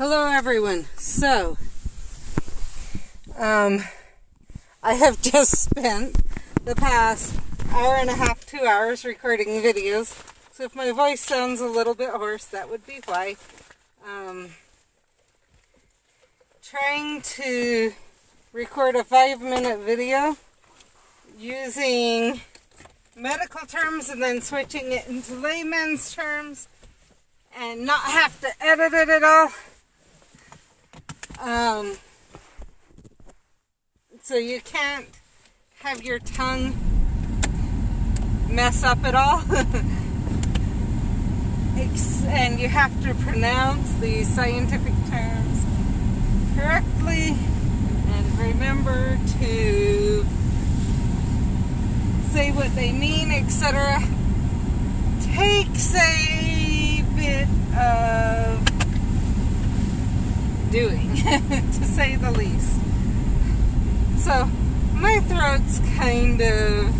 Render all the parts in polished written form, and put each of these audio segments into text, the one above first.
Hello everyone. So, I have just spent the past hour and a half, 2 hours recording videos. So if my voice sounds a little bit hoarse, that would be why. Trying to record a 5-minute video using medical terms and then switching it into layman's terms and not have to edit it at all. So you can't have your tongue mess up at all. And you have to pronounce the scientific terms correctly and remember to say what they mean, etc. Takes a bit of doing, to say the least. So, my throat's kind of,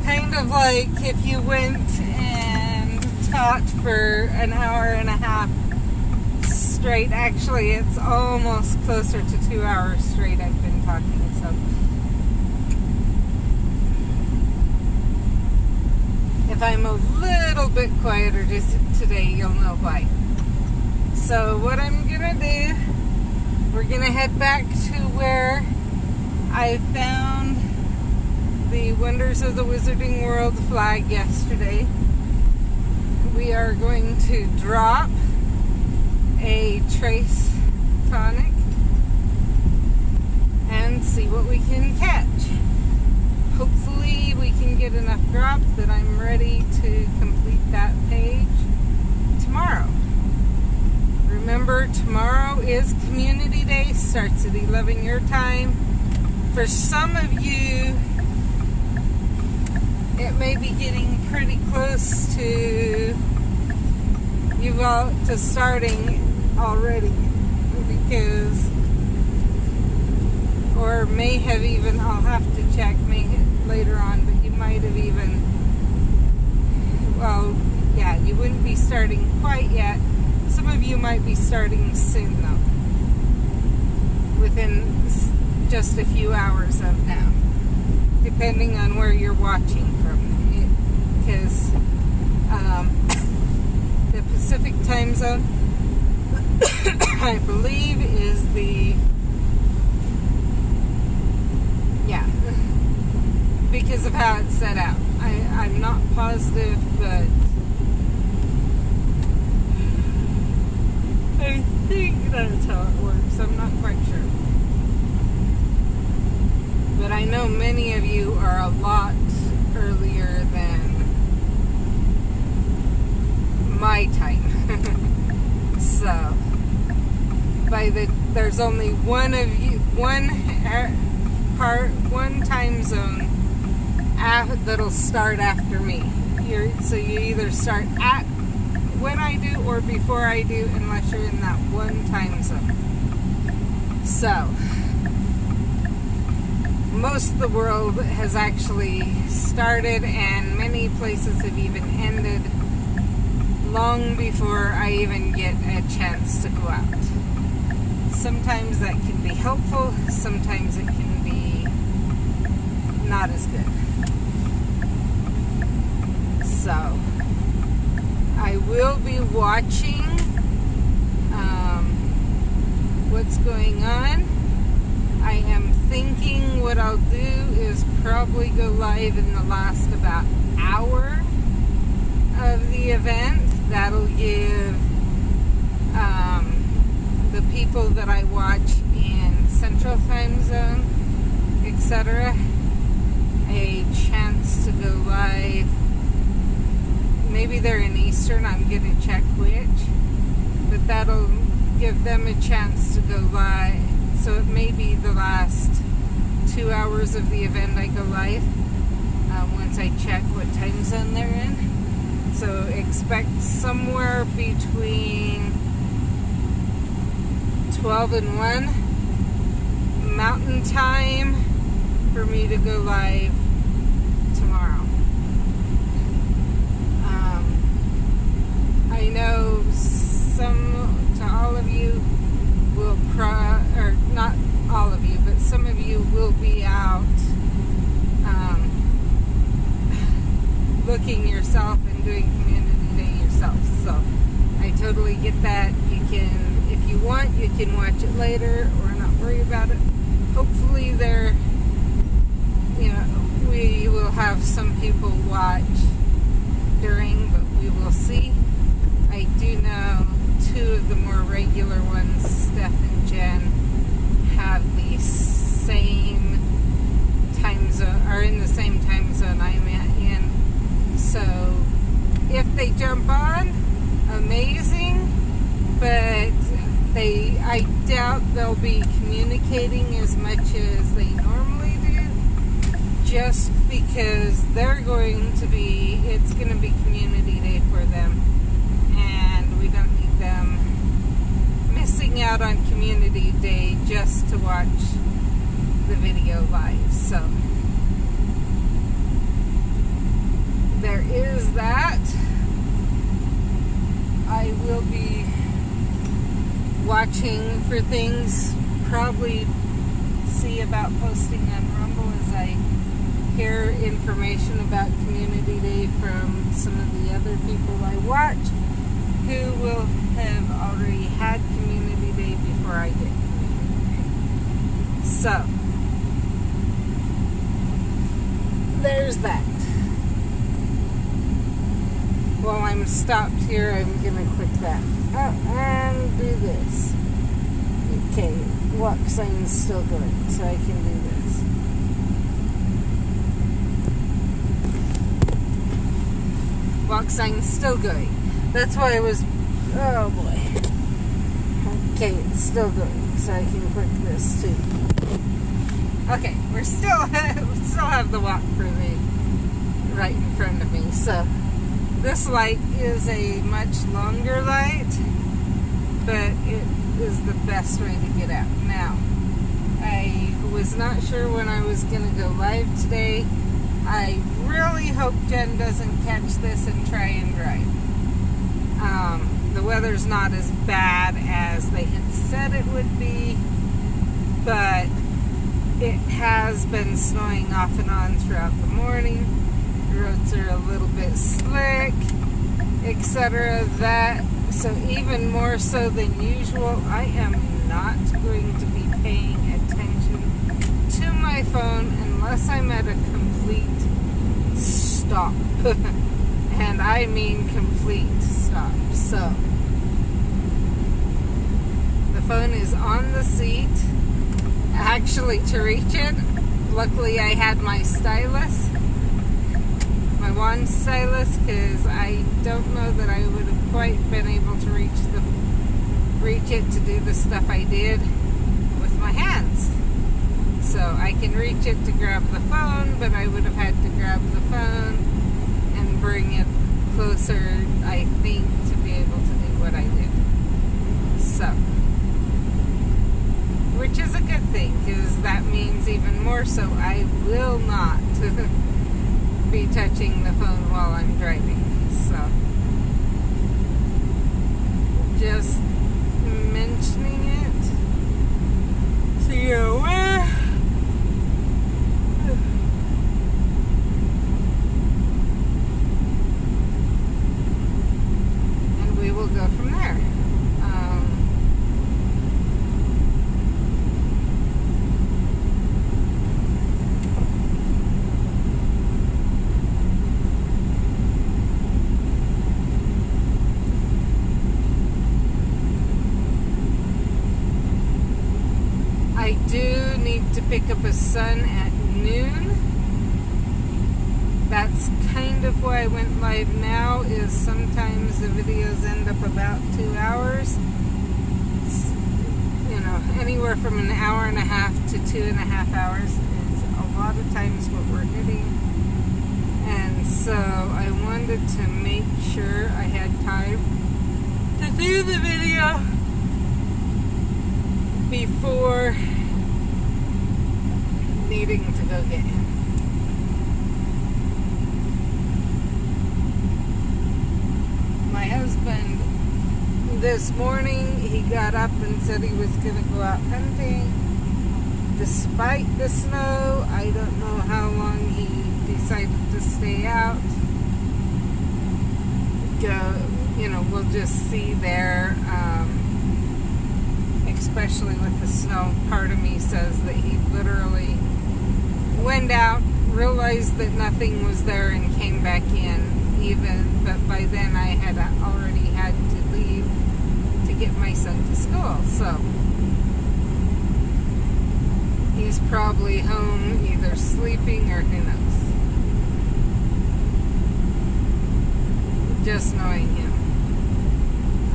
kind of like if you went and talked for an hour and a half straight. Actually, it's almost closer to 2 hours straight I've been talking, so. If I'm a little bit quieter just today, you'll know why. So what I'm gonna do, we're gonna head back to where I found the Wonders of the Wizarding World flag yesterday. We are going to drop a trace tonic and see what we can catch. Hopefully we can get enough Grawp that I'm ready to complete that page tomorrow. Remember, tomorrow is Community Day, starts at 11 your time. For some of you, it may be getting pretty close to starting already, because, or may have even, I'll have to check later on, but you might have even, well, yeah, you wouldn't be starting quite yet. Some of you might be starting soon, though, within just a few hours of now, depending on where you're watching from, because the Pacific time zone, I believe, is the, because of how it's set out. I'm not positive, but I think that's how it works. I'm not quite sure. But I know many of you are a lot earlier than my time. So, there's only one time zone that'll start after me. So you either start at when I do or before I do, unless you're in that one time zone. So, most of the world has actually started, and many places have even ended long before I even get a chance to go out. Sometimes that can be helpful, sometimes it can be not as good. So, I will be watching what's going on. I am thinking what I'll do is probably go live in the last about hour of the event. That'll give the people that I watch in Central Time Zone, etc., a chance to go live. Maybe they're in Eastern, I'm going to check which, but that'll give them a chance to go live. So it may be the last 2 hours of the event I go live, once I check what time zone they're in. So expect somewhere between 12 and 1 Mountain Time for me to go live tomorrow. cooking yourself and doing community day yourself. So I totally get that. You can, if you want, you can watch it later or not worry about it. Hopefully there, you know, we will have some people watch during, but we will see. I do know two of the more regular ones, Steph and Jen, have the same time zone, are in the same time zone I'm in. So if they jump on, amazing, but I doubt they'll be communicating as much as they normally do, just because they're going to be, it's going to be community day for them, and we don't need them missing out on community day just to watch the video live. So there is that. I will be watching for things, probably see about posting on Rumble as I hear information about Community Day from some of the other people I watch who will have already had Community Day before I get Community Day. So there's that. While I'm stopped here, I'm going to click that. Oh, and do this. Okay, walk sign's still going, so I can do this. Walk sign's still going. That's why I was, oh boy. Okay, it's still going, so I can click this too. Okay, we still have the walk for me right in front of me, so this light is a much longer light, but it is the best way to get out. Now, I was not sure when I was going to go live today. I really hope Jen doesn't catch this and try and drive. The weather's not as bad as they had said it would be, but it has been snowing off and on throughout the morning. The roads are a little bit slick, etc. So even more so than usual, I am not going to be paying attention to my phone unless I'm at a complete stop. And I mean complete stop. So the phone is on the seat. Actually, to reach it, luckily I had my stylus. My wand stylus, because I don't know that I would have quite been able to reach it to do the stuff I did with my hands. So I can reach it to grab the phone, but I would have had to grab the phone and bring it closer, I think, to be able to do what I did. So, which is a good thing, because that means even more so I will not be touching the phone while I'm driving. So just mentioning it so you're aware. And we will go from there. I do need to pick up a son at noon. That's kind of why I went live now, is sometimes the videos end up about 2 hours. It's, you know, anywhere from an hour and a half to 2.5 hours is a lot of times what we're hitting. And so I wanted to make sure I had time to do the video before needing to go get him. My husband, this morning, he got up and said he was going to go out hunting. Despite the snow, I don't know how long he decided to stay out. go, we'll just see there, especially with the snow. Part of me says that he literally went out, realized that nothing was there, and came back in. But by then I had already had to leave to get my son to school. So he's probably home either sleeping or who knows. Just knowing him.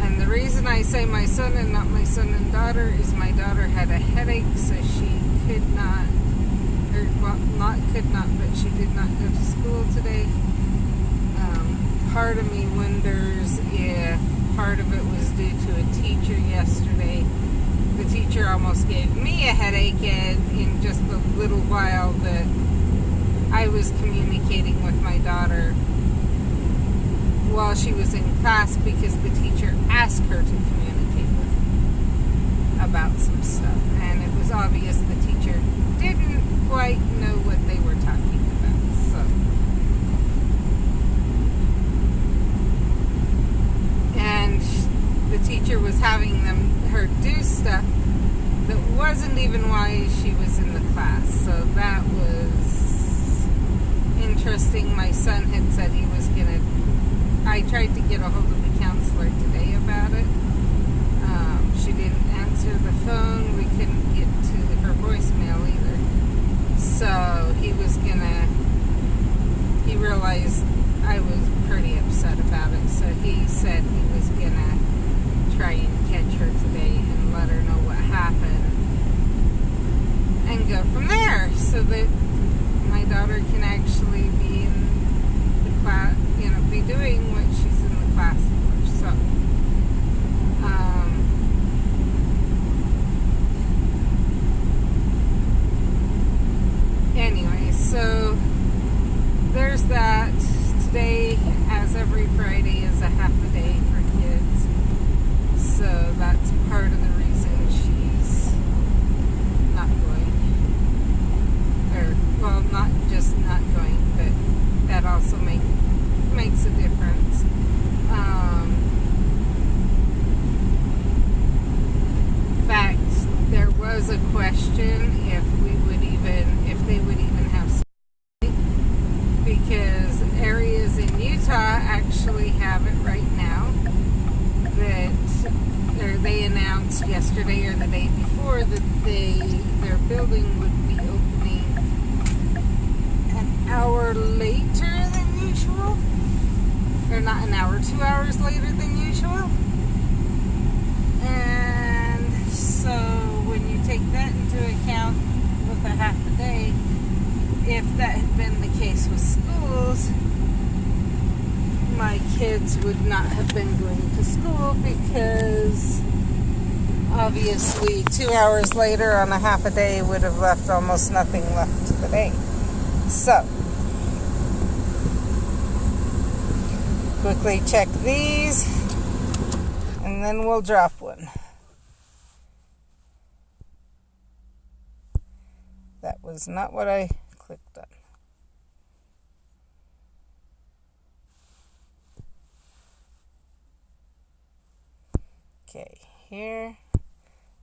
And the reason I say my son and not my son and daughter is my daughter had a headache, so she could not, but she did not go to school today. Part of me wonders if part of it was due to a teacher yesterday. The teacher almost gave me a headache in just the little while that I was communicating with my daughter while she was in class, because the teacher asked her to communicate with me about some stuff. And it was obvious the teacher didn't quite know what they were talking about. So, and the teacher was having her do stuff that wasn't even why she was in the class. So that was interesting. My son had said he was gonna. I tried to get a hold of the counselor today about it. She didn't answer the phone. We couldn't get to her voicemail either. So he realized I was pretty upset about it. So he said he was gonna try and catch her today and let her know what happened and go from there, so that my daughter can actually be in the class, be doing what she's in the class for. So, anyway, so there's that. Today, as every Friday, is a half a day for kids. So that's part of the reason she's not going. Well, not just not going, but that also makes a difference. In fact, there was a question if they would even have sleep, because areas in Utah actually have it right now that they announced yesterday or the day before that their building would be opening an hour later than usual. Or not an hour, 2 hours later than usual. And so when you take that into account with a half a day, if that had been the case with schools, my kids would not have been going to school, because obviously 2 hours later on a half a day would have left almost nothing left to the day. So, quickly check these, and then we'll drop one. That was not what I clicked on. Okay, here.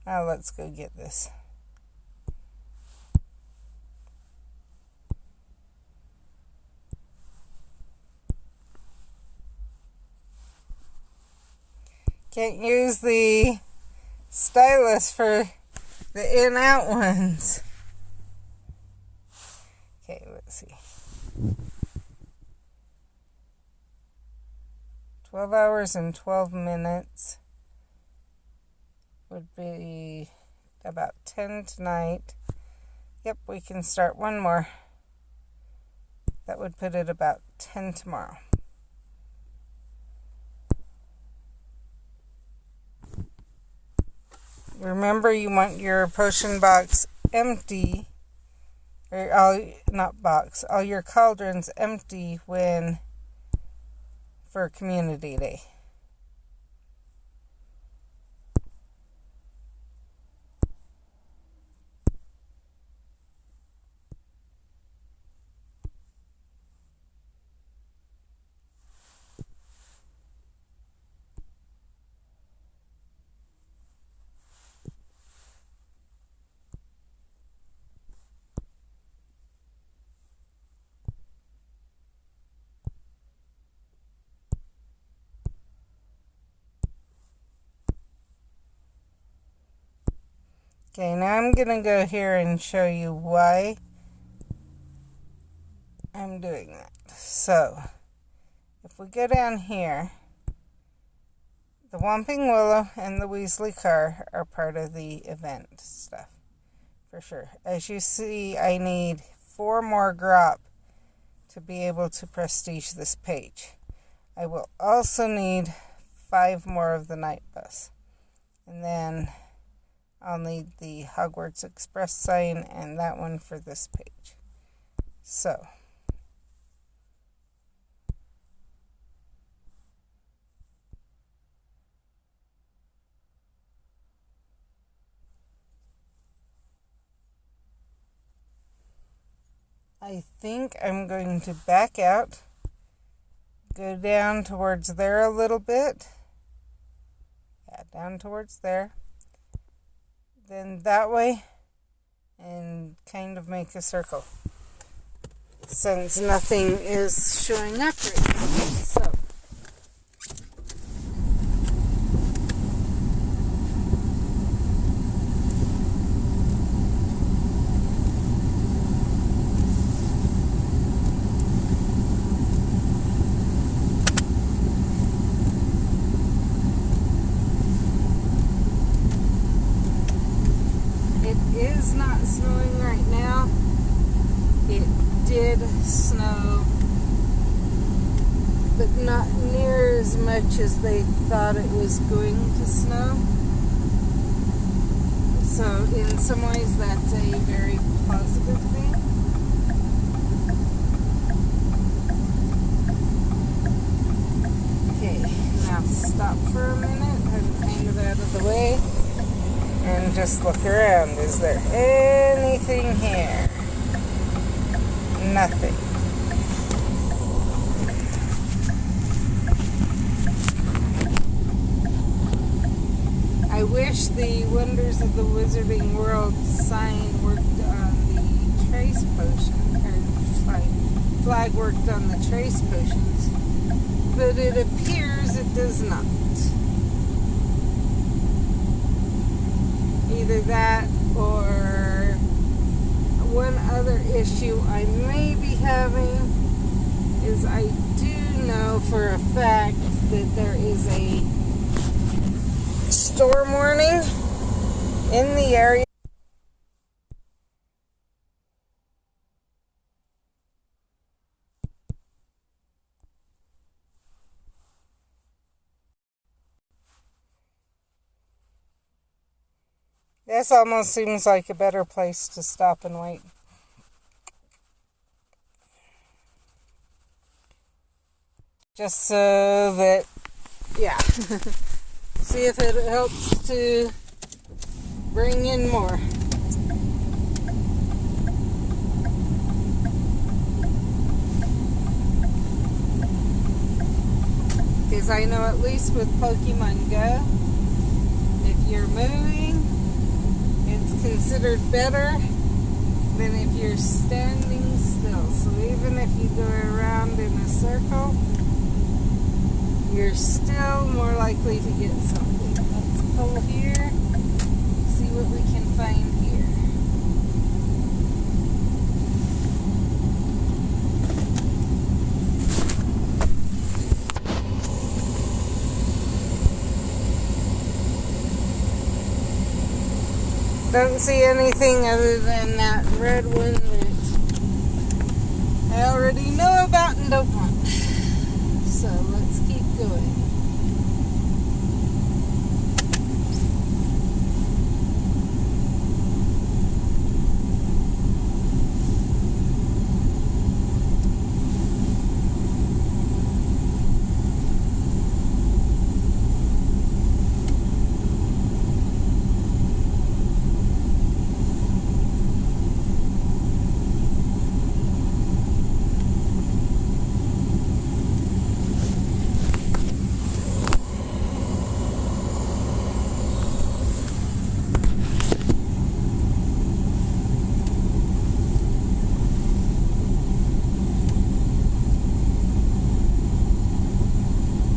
Now let's go get this. Can't use the stylus for the in-out ones. Okay, let's see. 12 hours and 12 minutes would be about 10 tonight. Yep, we can start one more. That would put it about 10 tomorrow. Remember, you want your potion box empty, or all your cauldrons empty for Community Day. Okay, now I'm going to go here and show you why I'm doing that. So, if we go down here, the Whomping Willow and the Weasley car are part of the event stuff, for sure. As you see, I need 4 more Grawp to be able to prestige this page. I will also need 5 more of the night bus. And then I'll need the Hogwarts Express sign and that one for this page. So, I think I'm going to back out, go down towards there a little bit. Yeah, down towards there. Then that way, and kind of make a circle, since nothing is showing up right now. So, it's not snowing right now. It did snow, but not near as much as they thought it was going to snow. So in some ways that's a very positive thing. Okay, now stop for a minute and kind of out of the way. And just look around. Is there anything here? Nothing. I wish the Wonders of the Wizarding World sign worked on the trace potion, or flag worked on the trace potions, but it appears it does not. Either that or one other issue I may be having is I do know for a fact that there is a storm warning in the area. This almost seems like a better place to stop and wait. Just so that, yeah, see if it helps to bring in more. Because I know at least with Pokemon Go, if you're moving, it's considered better than if you're standing still. So even if you go around in a circle, you're still more likely to get something. Let's pull here, see what we can find here. Don't see anything other than that red one that I already know about and don't want. So let's keep going.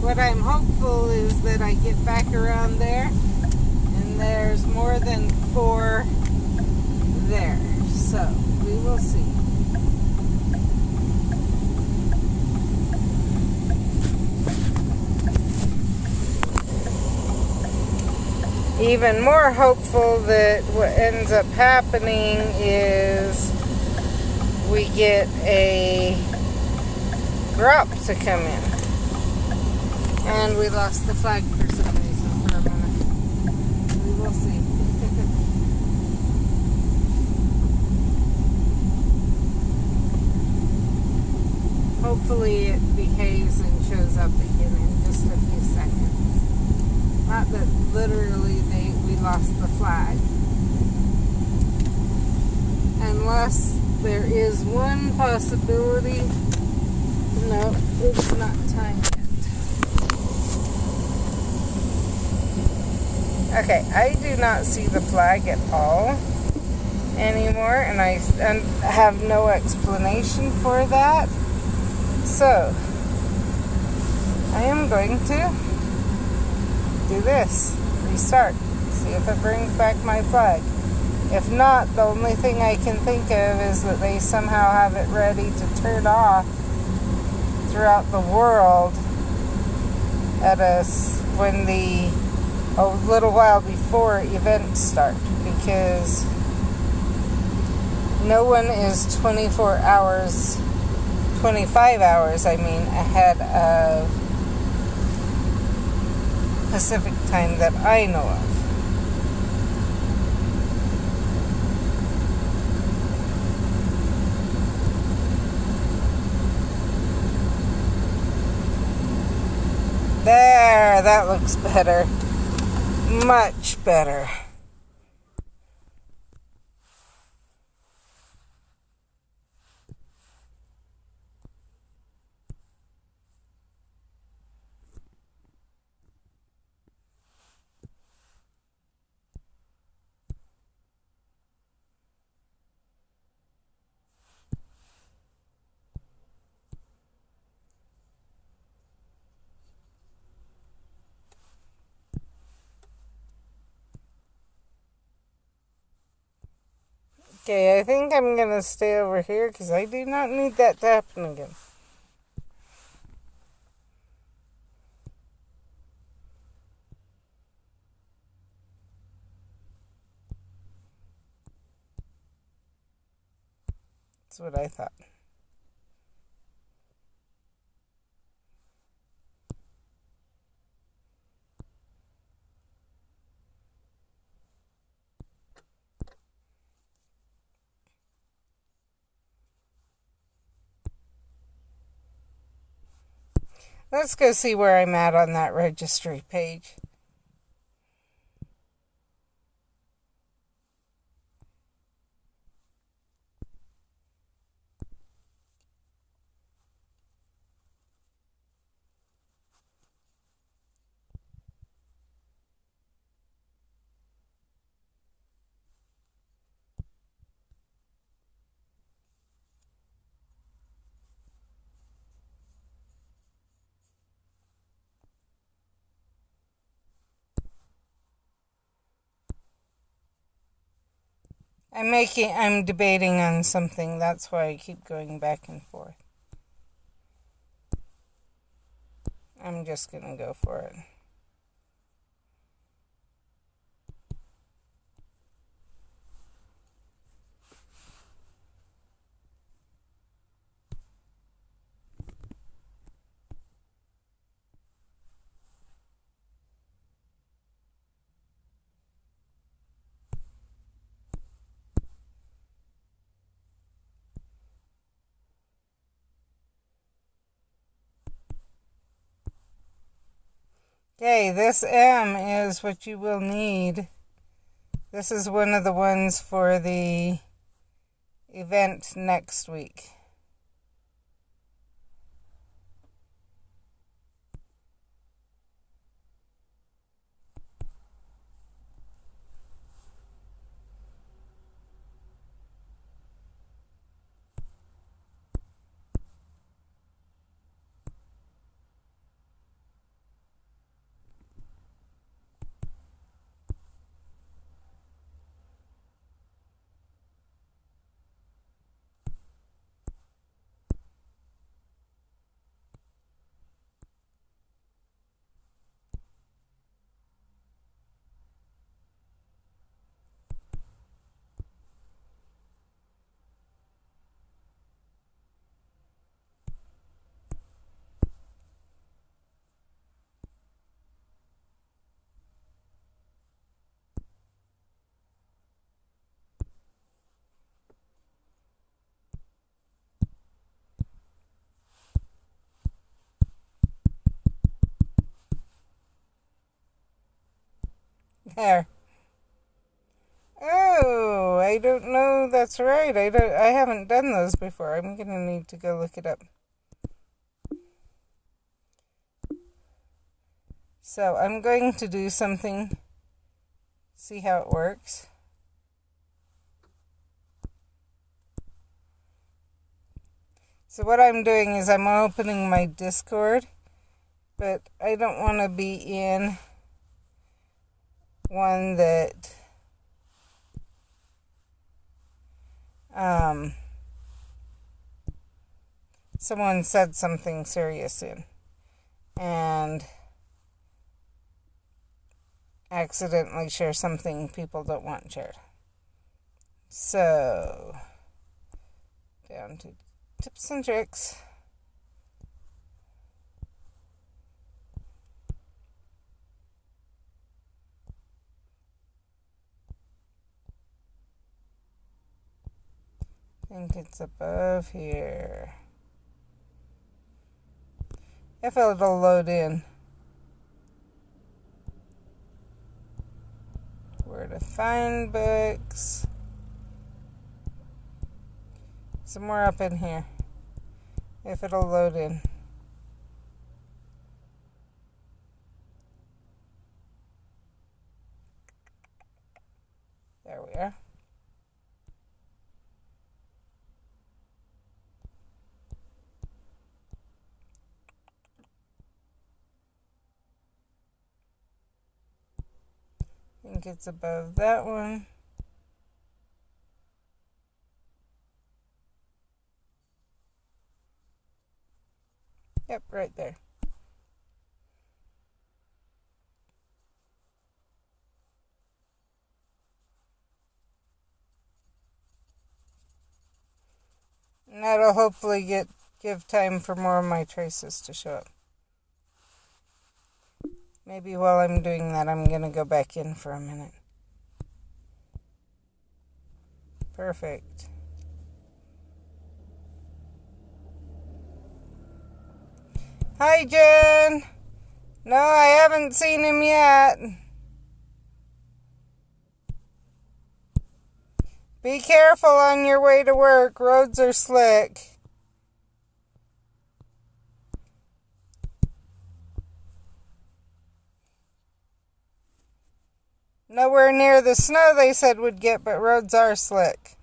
What I'm hopeful is that I get back around there and there's more than 4 there. So we will see. Even more hopeful that what ends up happening is we get a Grawp to come in. And we lost the flag for some reason for a minute. We will see. Hopefully it behaves and shows up again in just a few seconds. Not that literally we lost the flag. Unless there is one possibility. No, it's not time yet. Okay, I do not see the flag at all anymore, and I have no explanation for that. So, I am going to do this. Restart. See if it brings back my flag. If not, the only thing I can think of is that they somehow have it ready to turn off throughout the world at us when a little while before events start, because no one is 25 hours ahead of Pacific time that I know of. There, that looks better. Much better. Okay, I think I'm going to stay over here because I do not need that to happen again. That's what I thought. Let's go see where I'm at on that registry page. I'm debating on something. That's why I keep going back and forth. I'm just going to go for it. Okay, this M is what you will need. This is one of the ones for the event next week. There. Oh, I don't know. That's right. I haven't done those before. I'm going to need to go look it up. So I'm going to do something, see how it works. So what I'm doing is I'm opening my Discord, but I don't want to be in one that someone said something serious in and accidentally share something people don't want shared. So, down to tips and tricks. I think it's above here. If it'll load in. Where to find books. Somewhere up in here. If it'll load in. There we are. I think it's above that one. Yep, right there. And that'll hopefully give time for more of my traces to show up. Maybe while I'm doing that, I'm going to go back in for a minute. Perfect. Hi, Jen. No, I haven't seen him yet. Be careful on your way to work. Roads are slick. Nowhere near the snow they said would get, but roads are slick.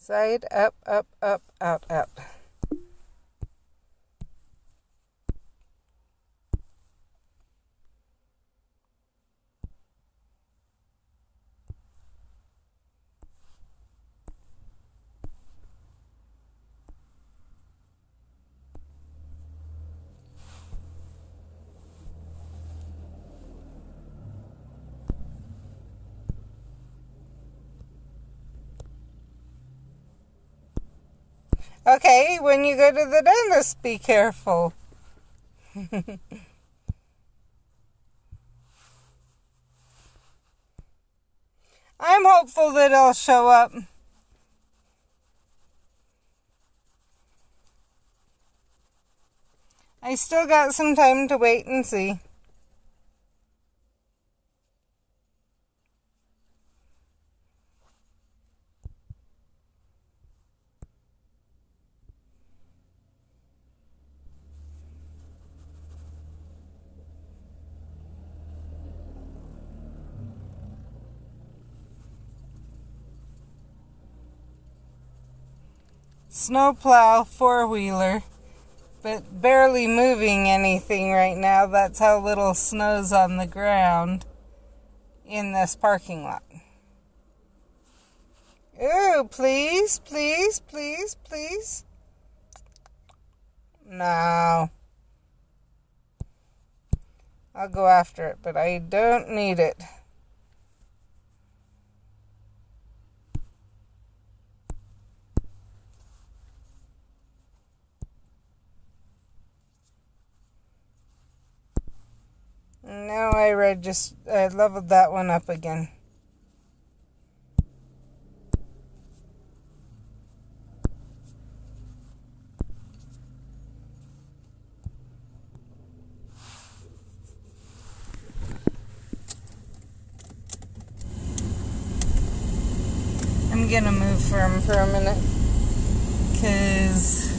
Side, up, up, up, out, out. Okay, when you go to the dentist, be careful. I'm hopeful that it'll show up. I still got some time to wait and see. Snowplow, four-wheeler, but barely moving anything right now. That's how little snow's on the ground in this parking lot. Ooh, please, please, please, please. No. I'll go after it, but I don't need it. Now I leveled that one up again. I'm gonna move from him for a minute because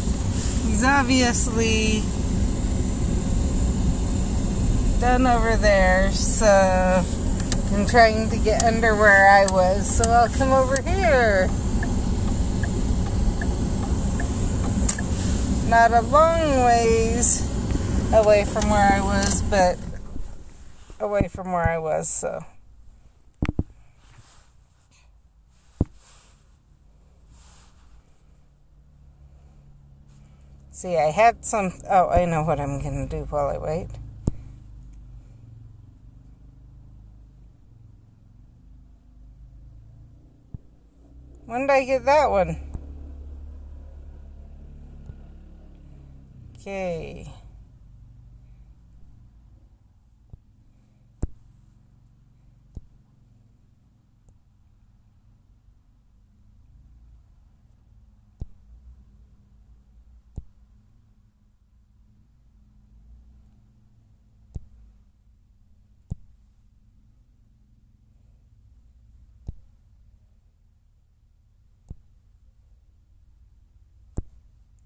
he's obviously done over there, so I'm trying to get under where I was, so I'll come over here. Not a long ways away from where I was, but away from where I was, so. See, I had some... Oh, I know what I'm going to do while I wait. When did I get that one? Okay.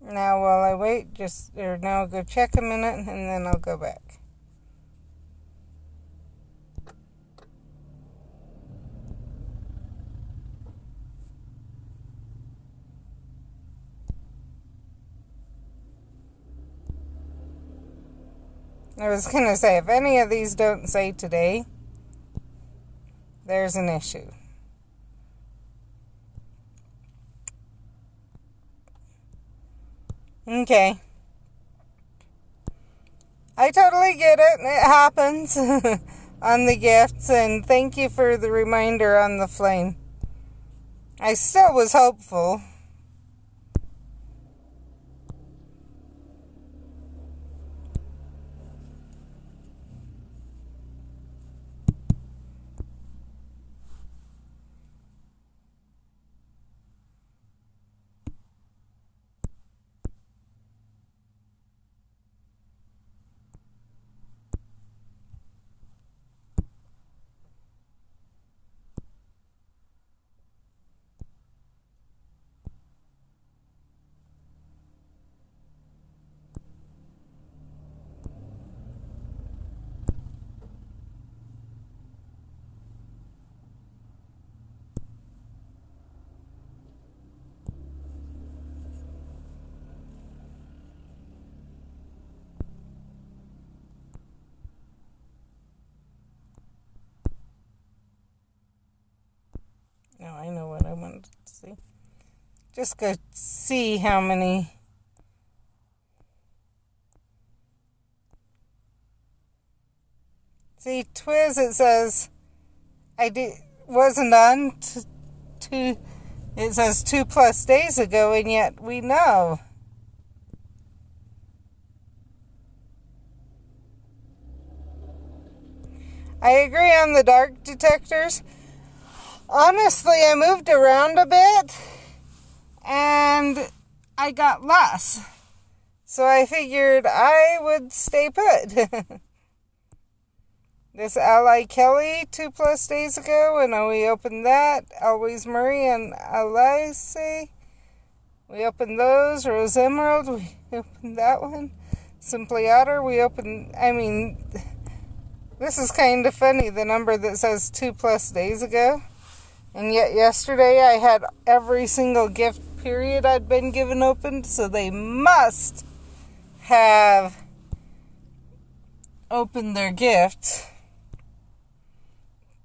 Now while I wait, now I'll go check a minute and then I'll go back. I was going to say, if any of these don't say today, there's an issue. Okay. I totally get it. It happens on the gifts, and thank you for the reminder on the flame. I still was hopeful. Oh, I know what I wanted to see. Just go see how many. See, Twiz, it says wasn't on two. It says 2+ days ago, and yet we know. I agree on the dark detectors. Honestly, I moved around a bit, and I got less. So I figured I would stay put. This Ally Kelly 2+ days ago, and we opened that. Always Murray and Alice. We opened those. Rose Emerald, we opened that one. Simply Otter, we opened, this is kind of funny, the number that says 2+ days ago. And yet yesterday I had every single gift period I'd been given opened, so they must have opened their gifts.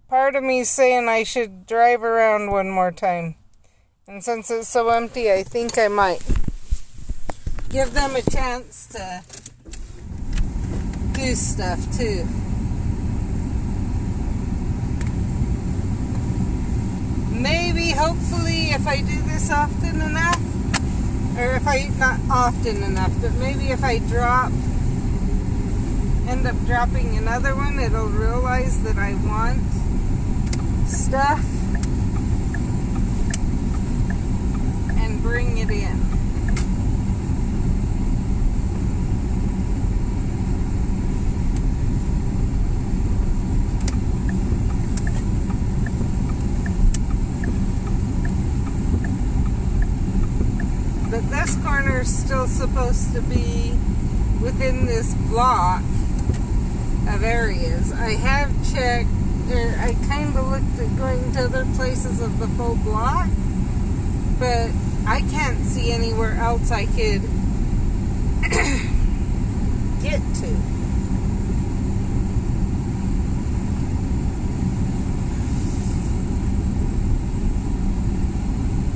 Part of me is saying I should drive around one more time. And since it's so empty, I think I might give them a chance to do stuff too. Maybe, hopefully, if I do this often enough, or if not often enough, but maybe if I drop end up dropping another one, it'll realize that I want stuff and bring it in. But this corner is still supposed to be within this block of areas. I have checked, I kind of looked at going to other places of the full block, but I can't see anywhere else I could get to.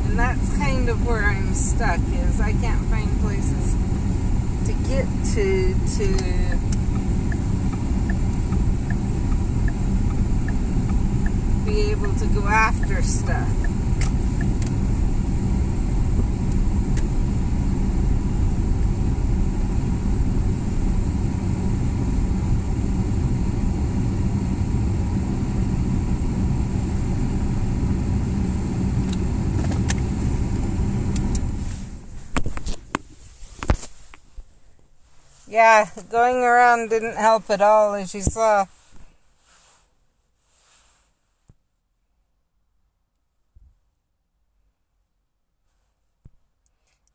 And that's kind of where I'm stuck, is I can't find places to get to be able to go after stuff. Yeah, going around didn't help at all, as you saw.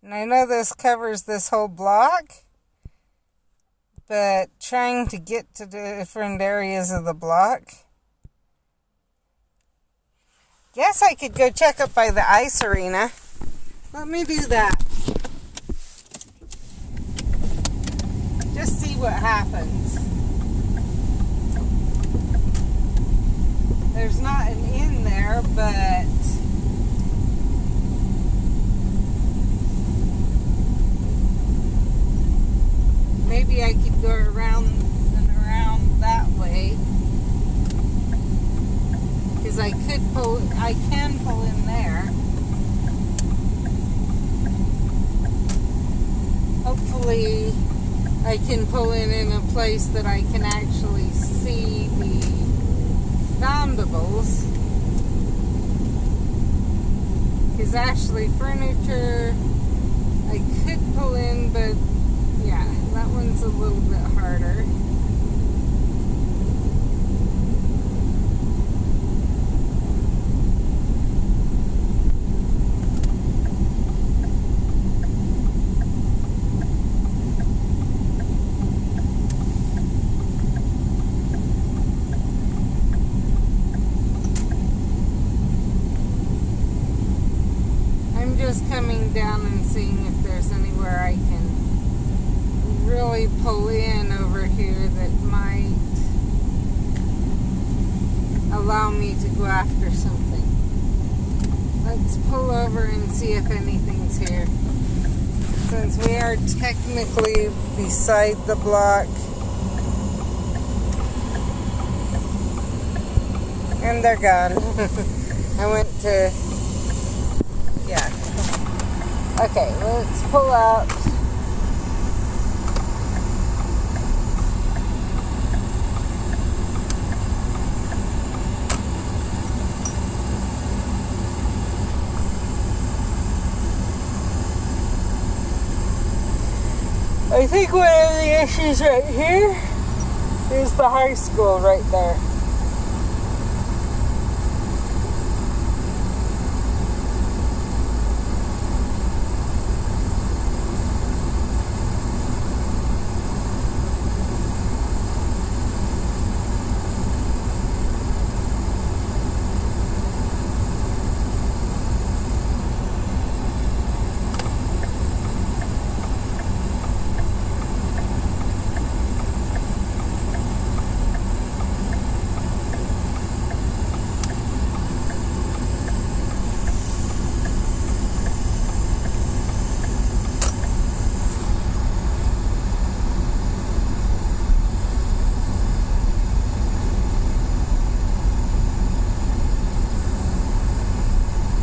And I know this covers this whole block, but trying to get to different areas of the block. Guess I could go check up by the ice arena. Let me do that. Just see what happens. There's not an inn there, but maybe I could go around and around that way. Because I can pull in there. Hopefully I can pull in a place that I can actually see the foundables. Because actually furniture I could pull in, but yeah, that one's a little bit harder. Just coming down and seeing if there's anywhere I can really pull in over here that might allow me to go after something. Let's pull over and see if anything's here. Since we are technically beside the block. And they're gone. I went to... yeah. Okay, let's pull out. I think one of the issues right here is the high school right there.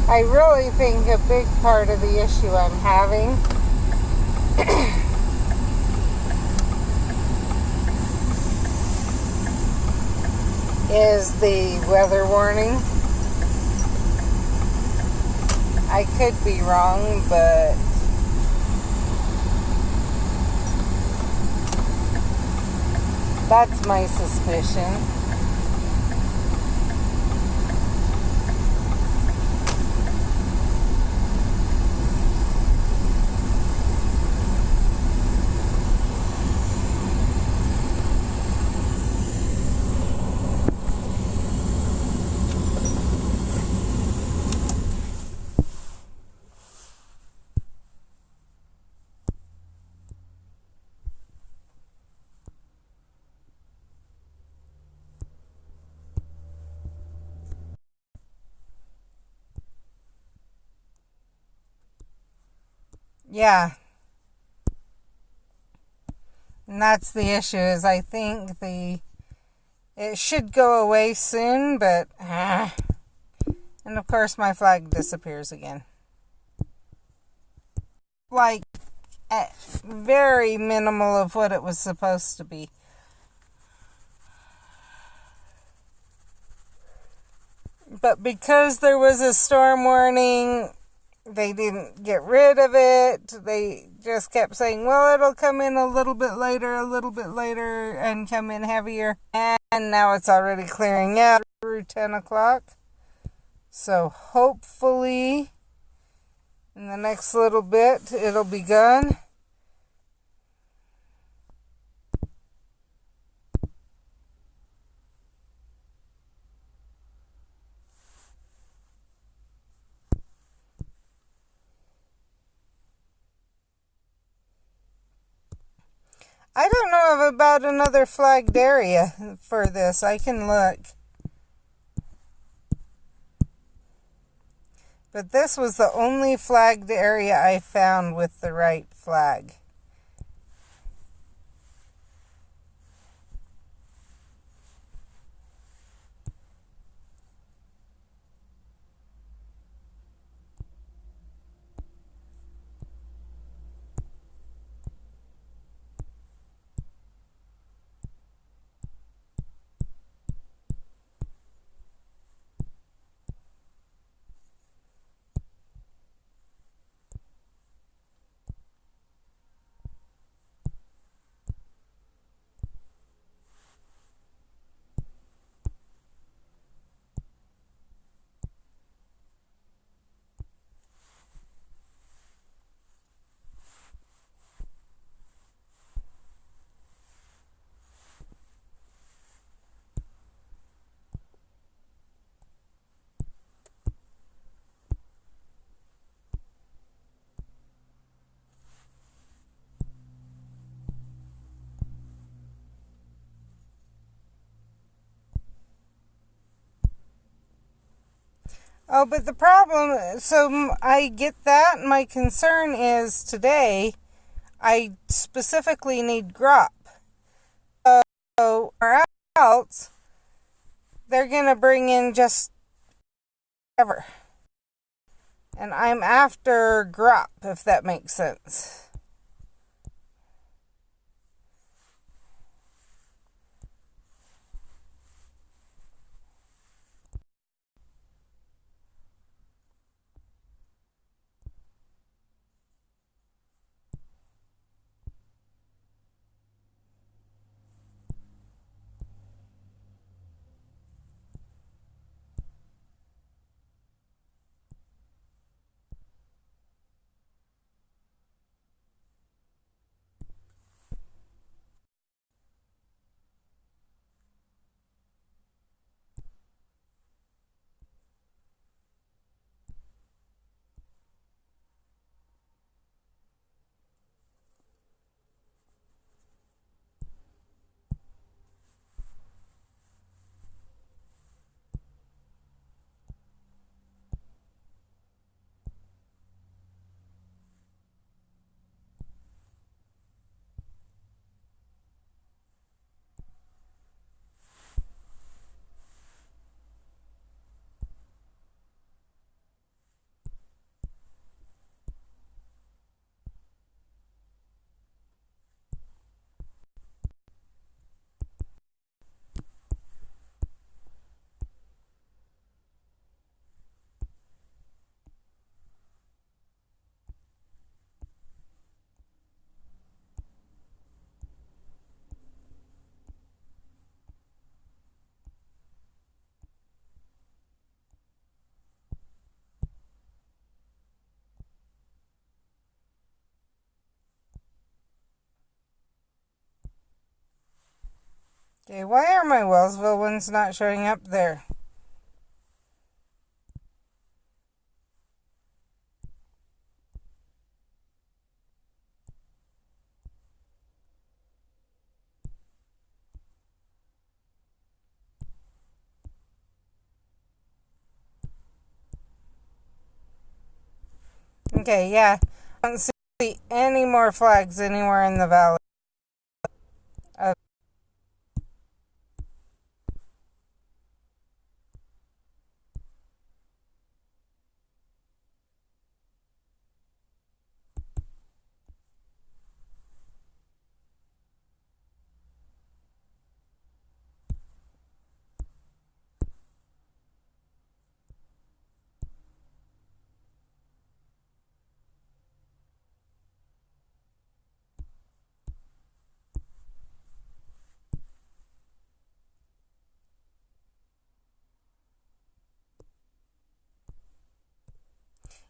I really think a big part of the issue I'm having is the weather warning. I could be wrong, but that's my suspicion. Yeah. And that's the issue, is I think it should go away soon, but and of course my flag disappears again. Like very minimal of what it was supposed to be. But because there was a storm warning, they didn't get rid of it. They just kept saying, well, it'll come in a little bit later, and come in heavier. And now it's already clearing out through 10 o'clock. So hopefully in the next little bit, it'll be gone. I don't know about another flagged area for this. I can look. But this was the only flagged area I found with the right flag. Oh, but the problem, so I get that. My concern is today, I specifically need Grawp. So, or else, they're going to bring in just ever. And I'm after Grawp, if that makes sense. Okay, why are my Wellsville ones not showing up there? Okay, yeah. I don't see any more flags anywhere in the valley.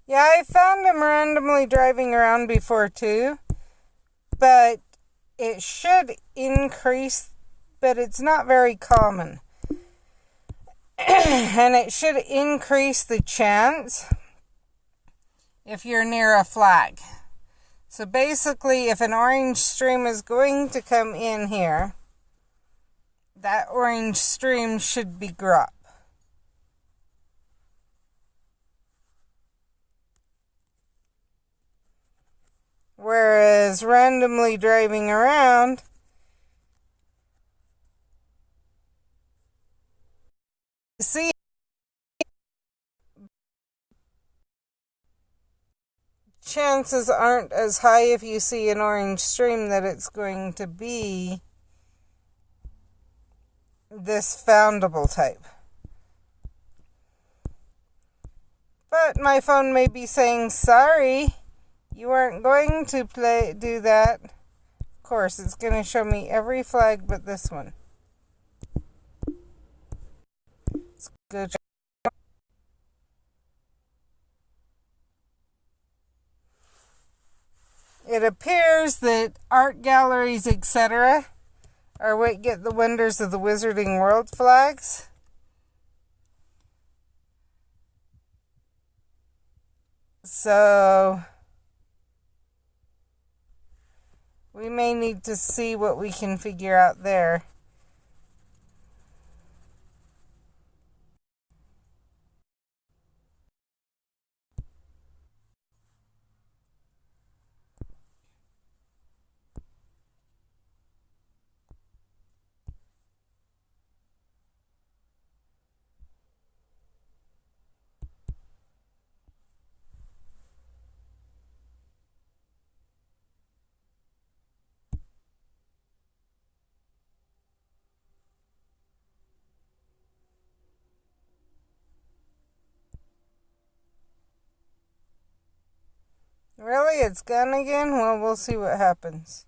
Yeah, I found him randomly driving around before too, but it should increase, but it's not very common. And it should increase the chance if you're near a flag. So basically, if an orange stream is going to come in here, that orange stream should be Grawp. Whereas randomly driving around, see, chances aren't as high if you see an orange stream that it's going to be this foundable type. But my phone may be saying, sorry, you aren't going to do that. Of course, it's going to show me every flag but this one. Let's go check. It appears that art galleries, etc., are what get the Wonders of the Wizarding World flags. So we may need to see what we can figure out there. Really? It's gone again? Well, we'll see what happens.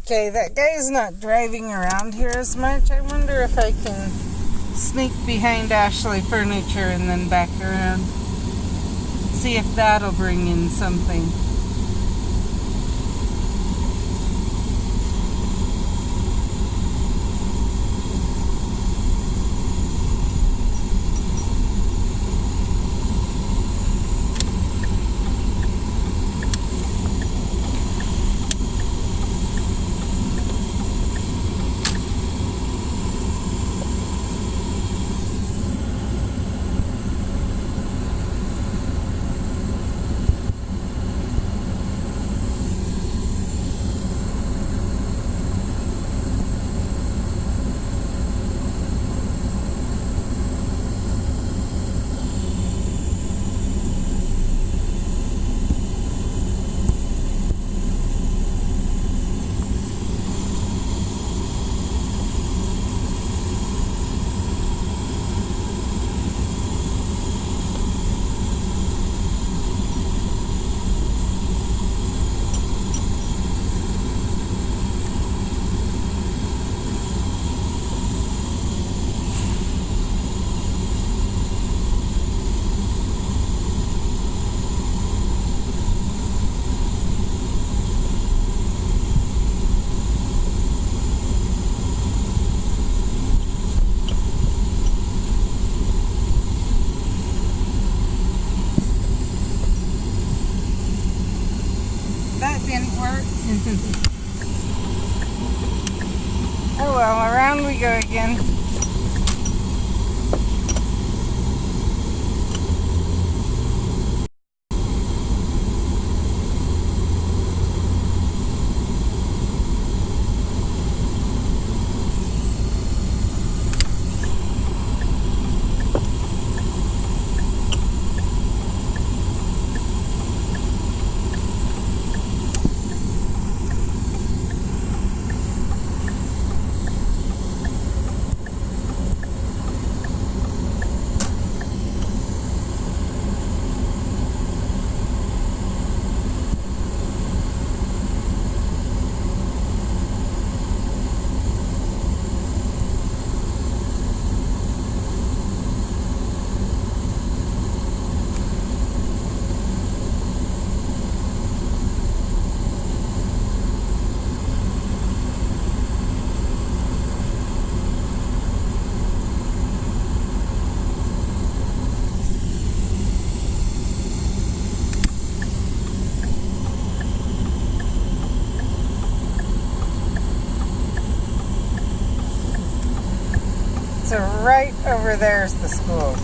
Okay, that guy's not driving around here as much. I wonder if I can sneak behind Ashley Furniture and then back around. See if that'll bring in something. that didn't work. Oh well, around we go again. So right over there is the school.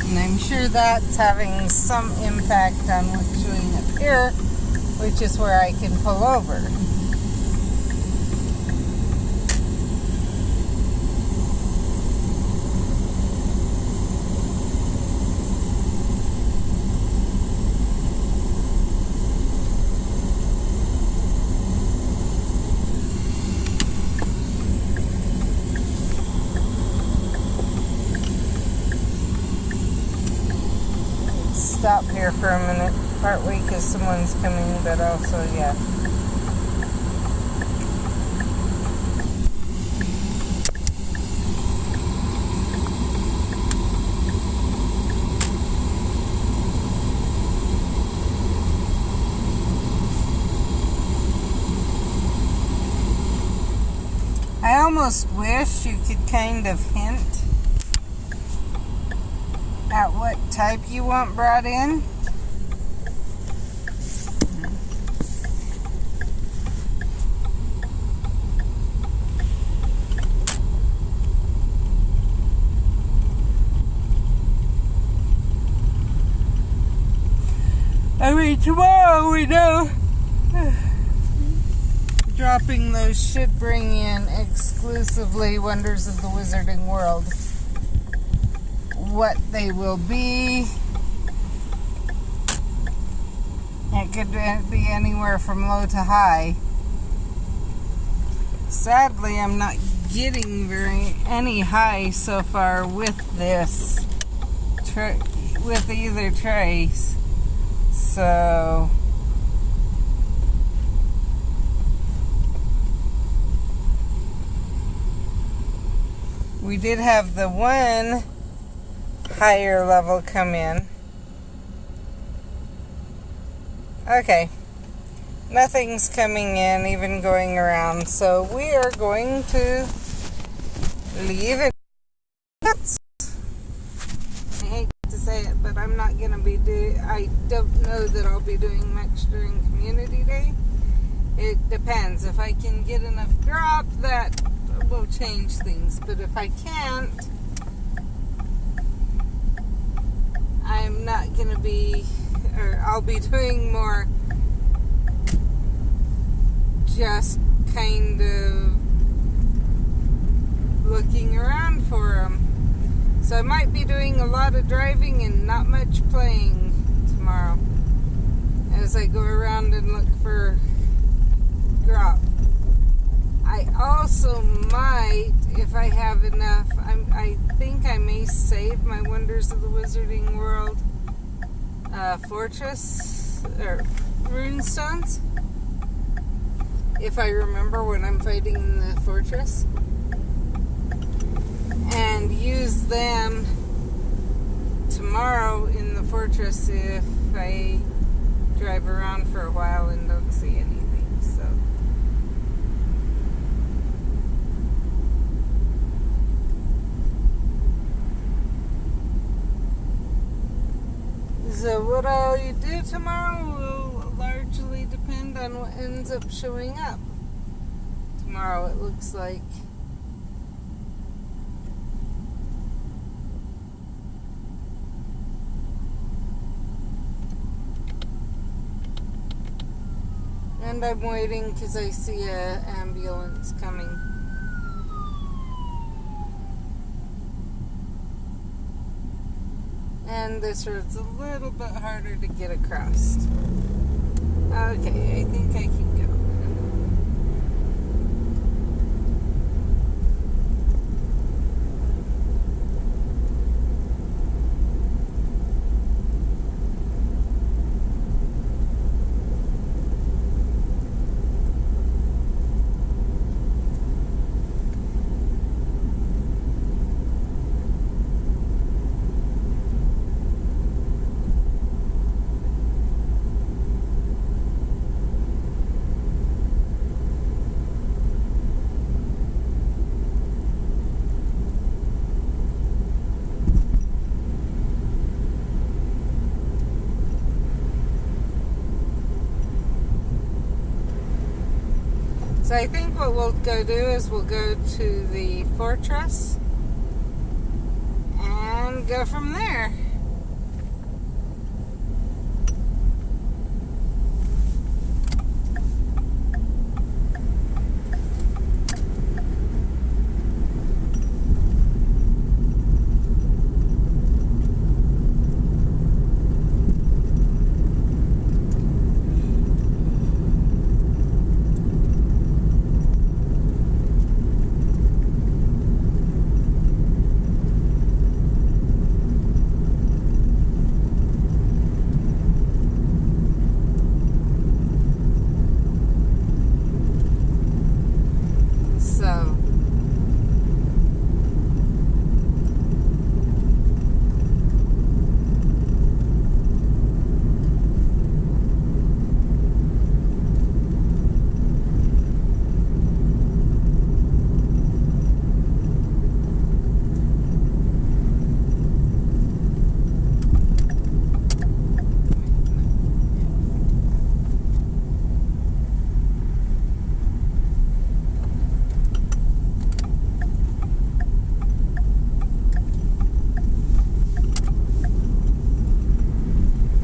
And I'm sure that's having some impact on what's showing up here, which is where I can pull over. Stop here for a minute, partway because someone's coming, but also, yeah. I almost wish you could kind of hint at what type you want brought in. I mean, tomorrow we know dropping those should bring in exclusively Wonders of the Wizarding World. What they will be, it could be anywhere from low to high. Sadly, I'm not getting any high so far with this with either trace. So we did have the one higher level come in. Okay, nothing's coming in, even going around, so we are going to leave it. I hate to say it, but I'm not going to be I don't know that I'll be doing much during Community Day. It depends. If I can get enough Grawp, that will change things, but if I can't, I'm not going to be, or I'll be doing more just kind of looking around for them. So I might be doing a lot of driving and not much playing tomorrow as I go around and look for Grawp. I also might, if I have enough, I think I may save my Wonders of the Wizarding World fortress, or runestones, if I remember when I'm fighting in the fortress, and use them tomorrow in the fortress if I drive around for a while and don't see anything. So what I'll do tomorrow will largely depend on what ends up showing up. Tomorrow it looks like. And I'm waiting because I see an ambulance coming. And this road's a little bit harder to get across. Okay, I think I can go. So I think what we'll go do is we'll go to the fortress and go from there.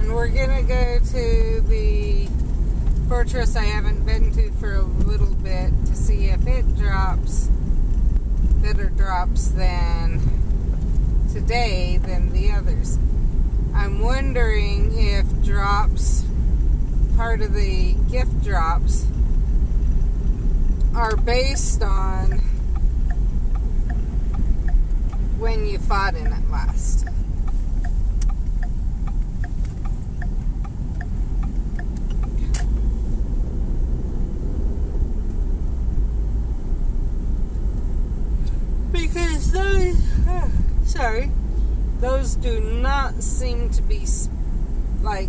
We're gonna go to the fortress I haven't been to for a little bit to see if it drops better drops than today than the others. I'm wondering if drops, part of the gift drops, are based on when you fought in it last. Because those do not seem to be like,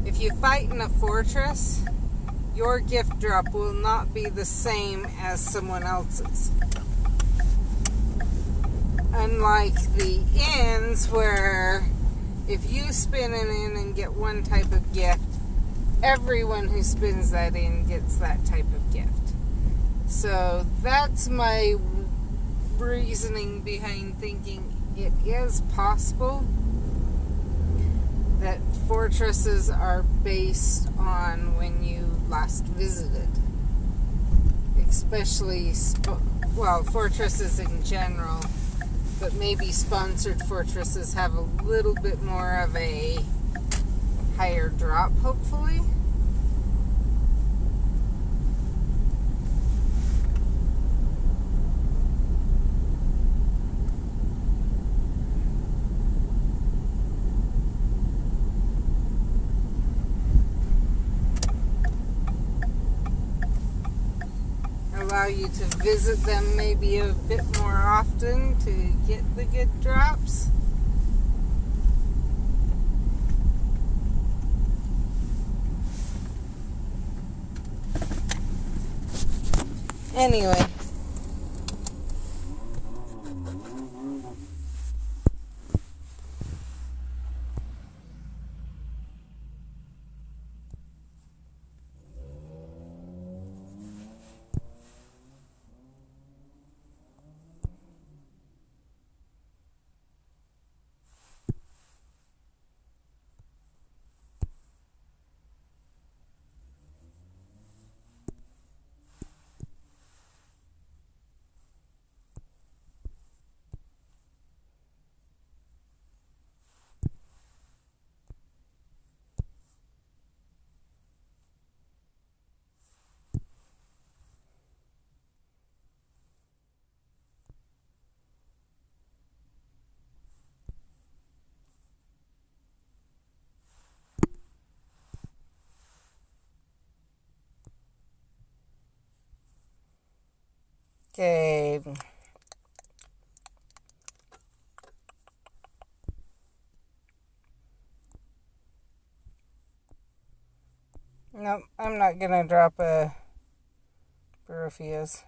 if you fight in a fortress, your gift drop will not be the same as someone else's. Unlike the inns where if you spin an inn and get one type of gift, everyone who spins that inn gets that type of gift. So that's my reasoning behind thinking it is possible that fortresses are based on when you last visited. Especially, fortresses in general, but maybe sponsored fortresses have a little bit more of a higher drop, hopefully. Allow you to visit them maybe a bit more often to get the good drops. Anyway. Okay. Nope, I'm not gonna drop a Burfias.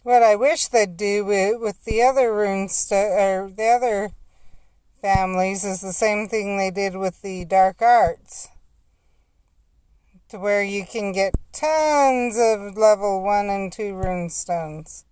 What I wish they'd do with the other or the other families is the same thing they did with the dark arts, to where you can get tons of level 1 and 2 rune stones.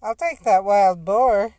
I'll take that wild boar.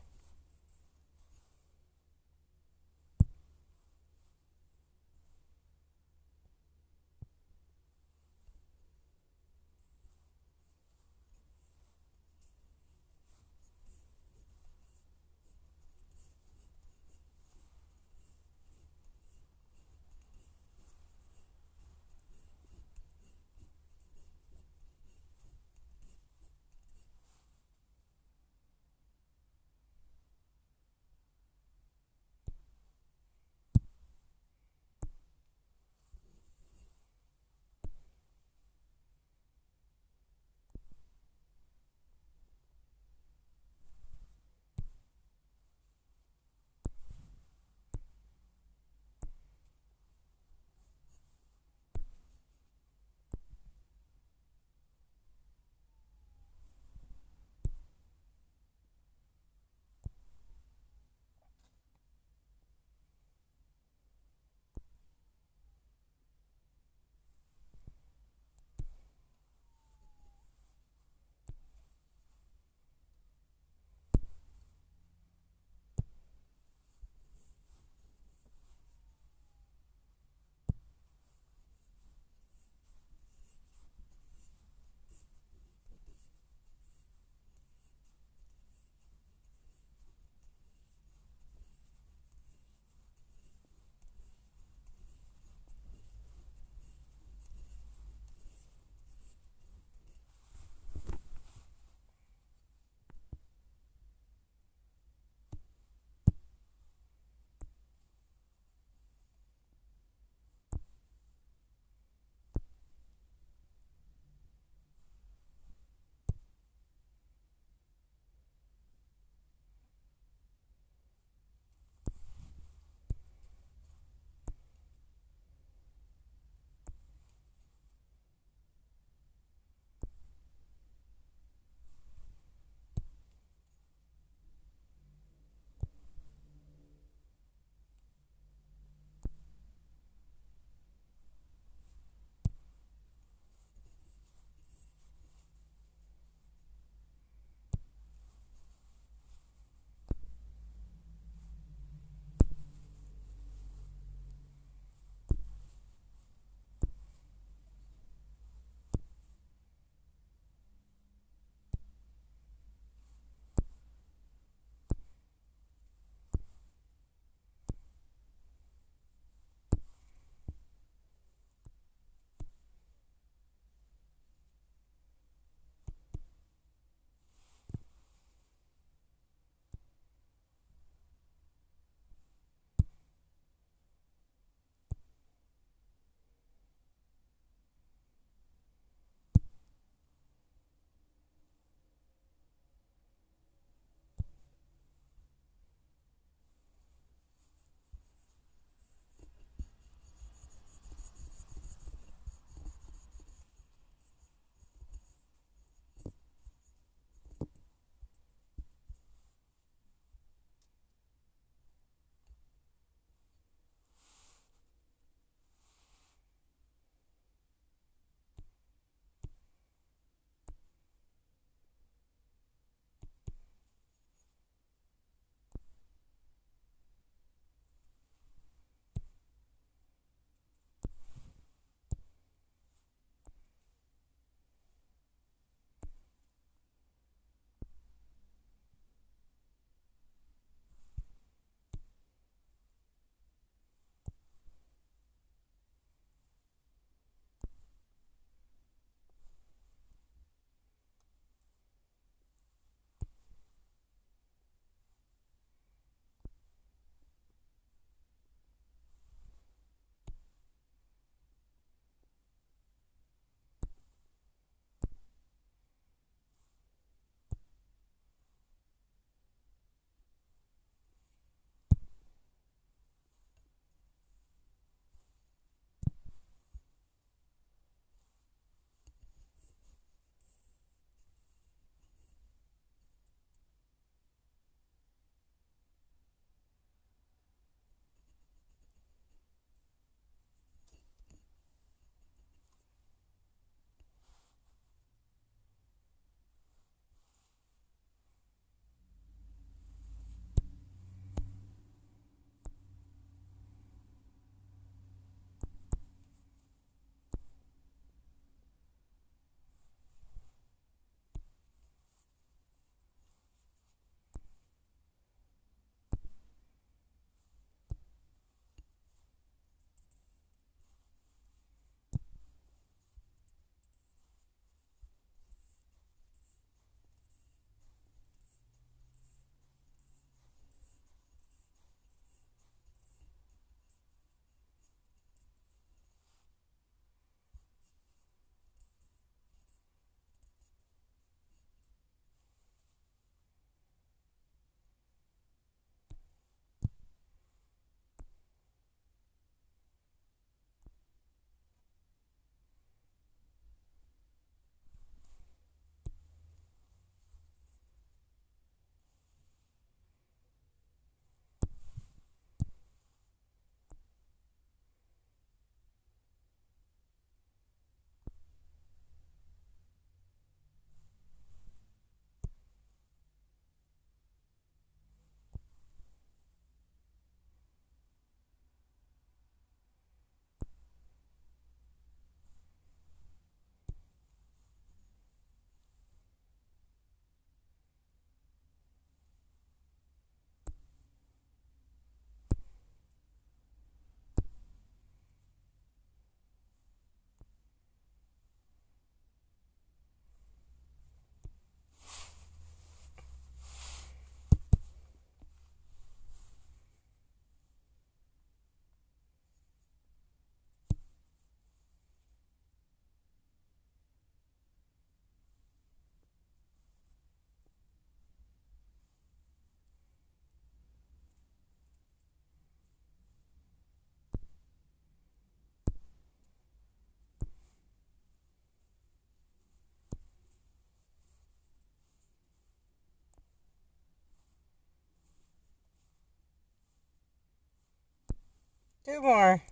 2 more.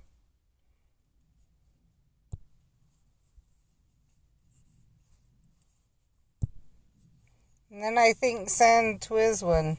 And then I think sand twiz one.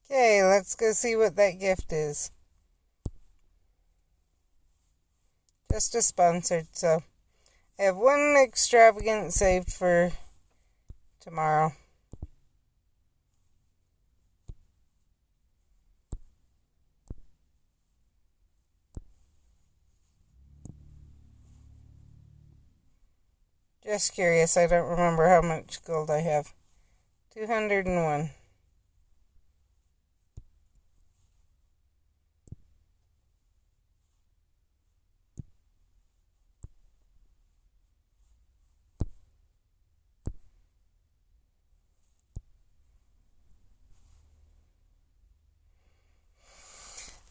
Okay, let's go see what that gift is. Just a sponsored, so I have one extravagant saved for tomorrow. Just curious, I don't remember how much gold I have. 201.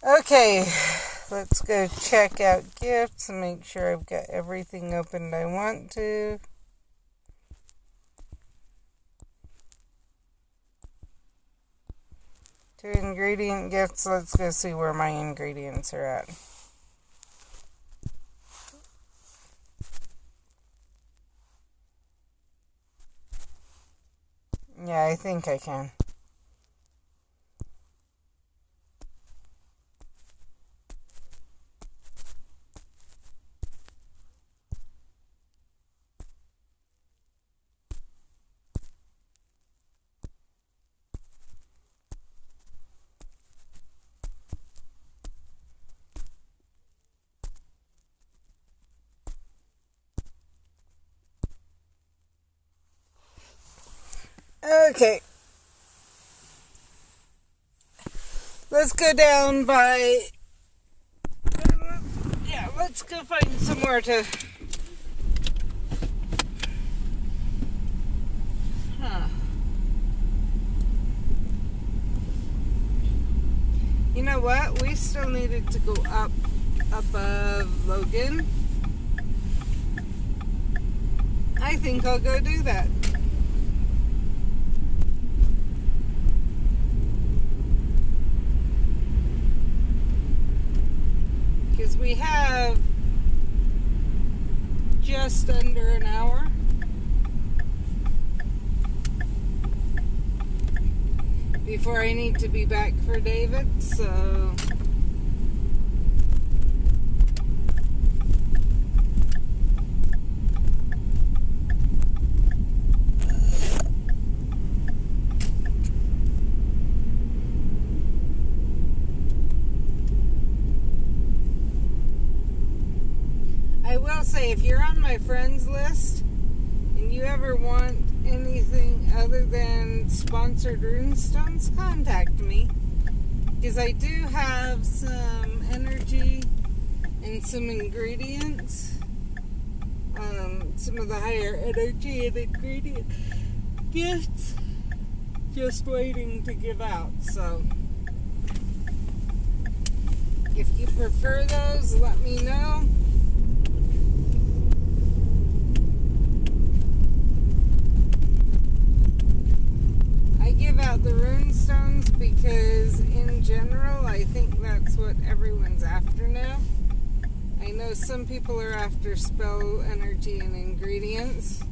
Okay, let's go check out gifts and make sure I've got everything opened I want to. To ingredient gifts, let's go see where my ingredients are at. Yeah, I think I can. Okay. Let's go down by... Yeah, let's go find somewhere to... You know what? We still needed to go up above Logan. I think I'll go do that. Because we have just under an hour. Before I need to be back for David, so... I will say, if you're on my friends list, and you ever want anything other than sponsored runestones, contact me, because I do have some energy and some ingredients, some of the higher energy and ingredient gifts just waiting to give out. So if you prefer those, let me know. Give out the rune stones because in general I think that's what everyone's after now. I know some people are after spell energy and ingredients,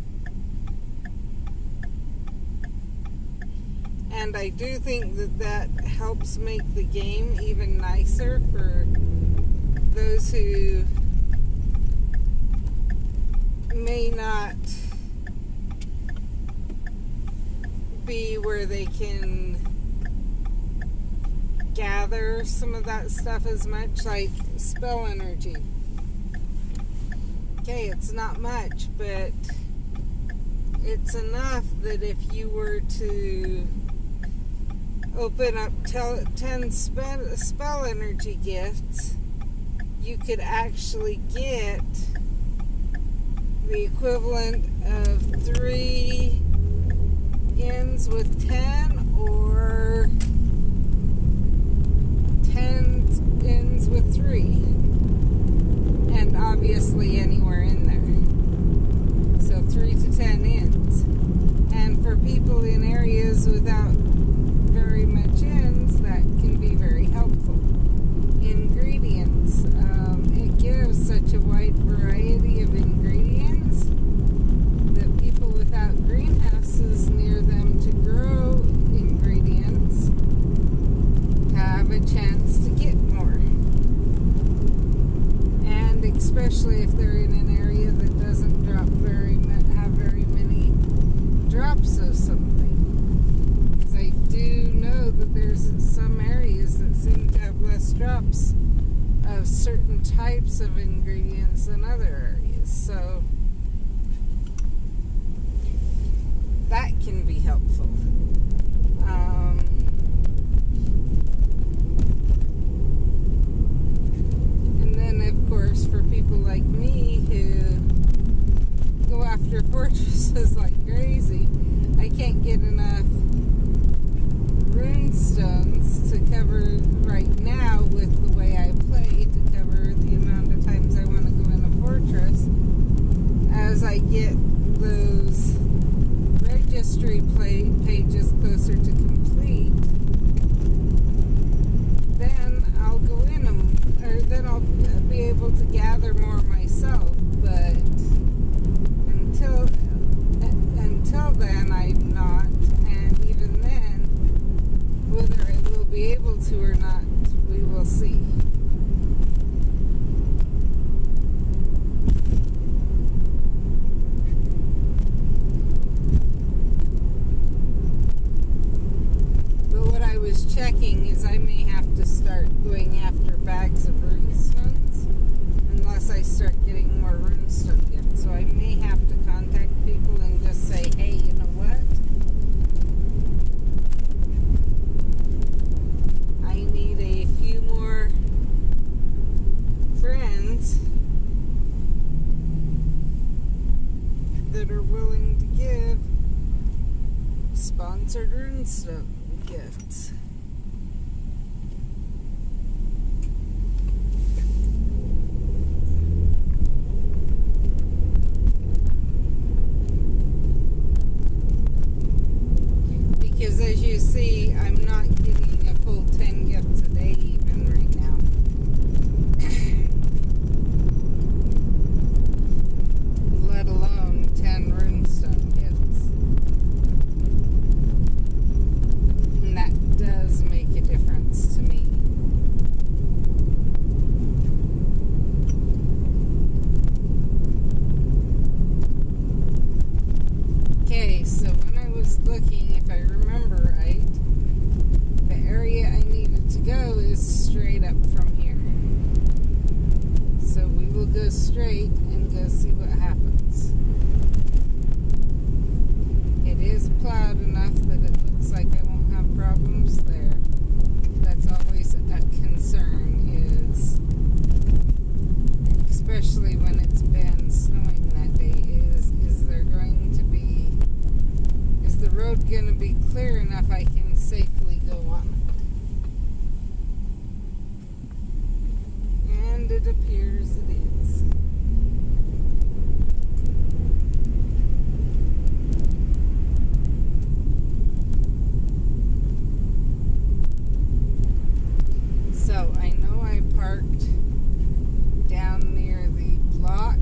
and I do think that that helps make the game even nicer for those who may not be where they can gather some of that stuff as much, like spell energy. Okay, it's not much, but it's enough that if you were to open up 10 spell energy gifts, you could actually get the equivalent of 3 ends with 10 or 10 ends with 3, and obviously anywhere in there. So 3 to 10 ends. And for people in areas without very much ends, that can be very helpful. Ingredients. It gives such a wide variety of ingredients that people without greenhouses near them to grow ingredients have a chance to get more. And especially if they're in an area that doesn't have very many drops of something. Because I do know that there's some areas that seem to have less drops of certain types of ingredients than other areas. So that can be helpful. And then, of course, for people like me who go after fortresses like crazy, I can't get enough rune stones to cover right now with the get those registry pages closer to complete, then I'll go in them, or then I'll be able to gather more myself. But until then, I'm not, and even then, whether I will be able to or not, we will see. Checking is I may have to start going after bags of runestones unless I start getting more runestone gifts. So I may have to contact people and just say, hey, you know what? I need a few more friends that are willing to give sponsored runestone gifts. Because as you see, I'm not getting a full 10 gifts a day even right now. Let alone 10 runestone gifts. And that does make a difference to me. Okay, so when I was looking, if I remember right, the area I needed to go is straight up from here. So we will go straight and go see what happens. It is plowed enough that it looks like I won't have problems there. That's always a concern, is especially when it's been snowing that day, is there going to be, is the road going to be clear enough I can safely go on it? And it appears it is. So I know I parked down near the block.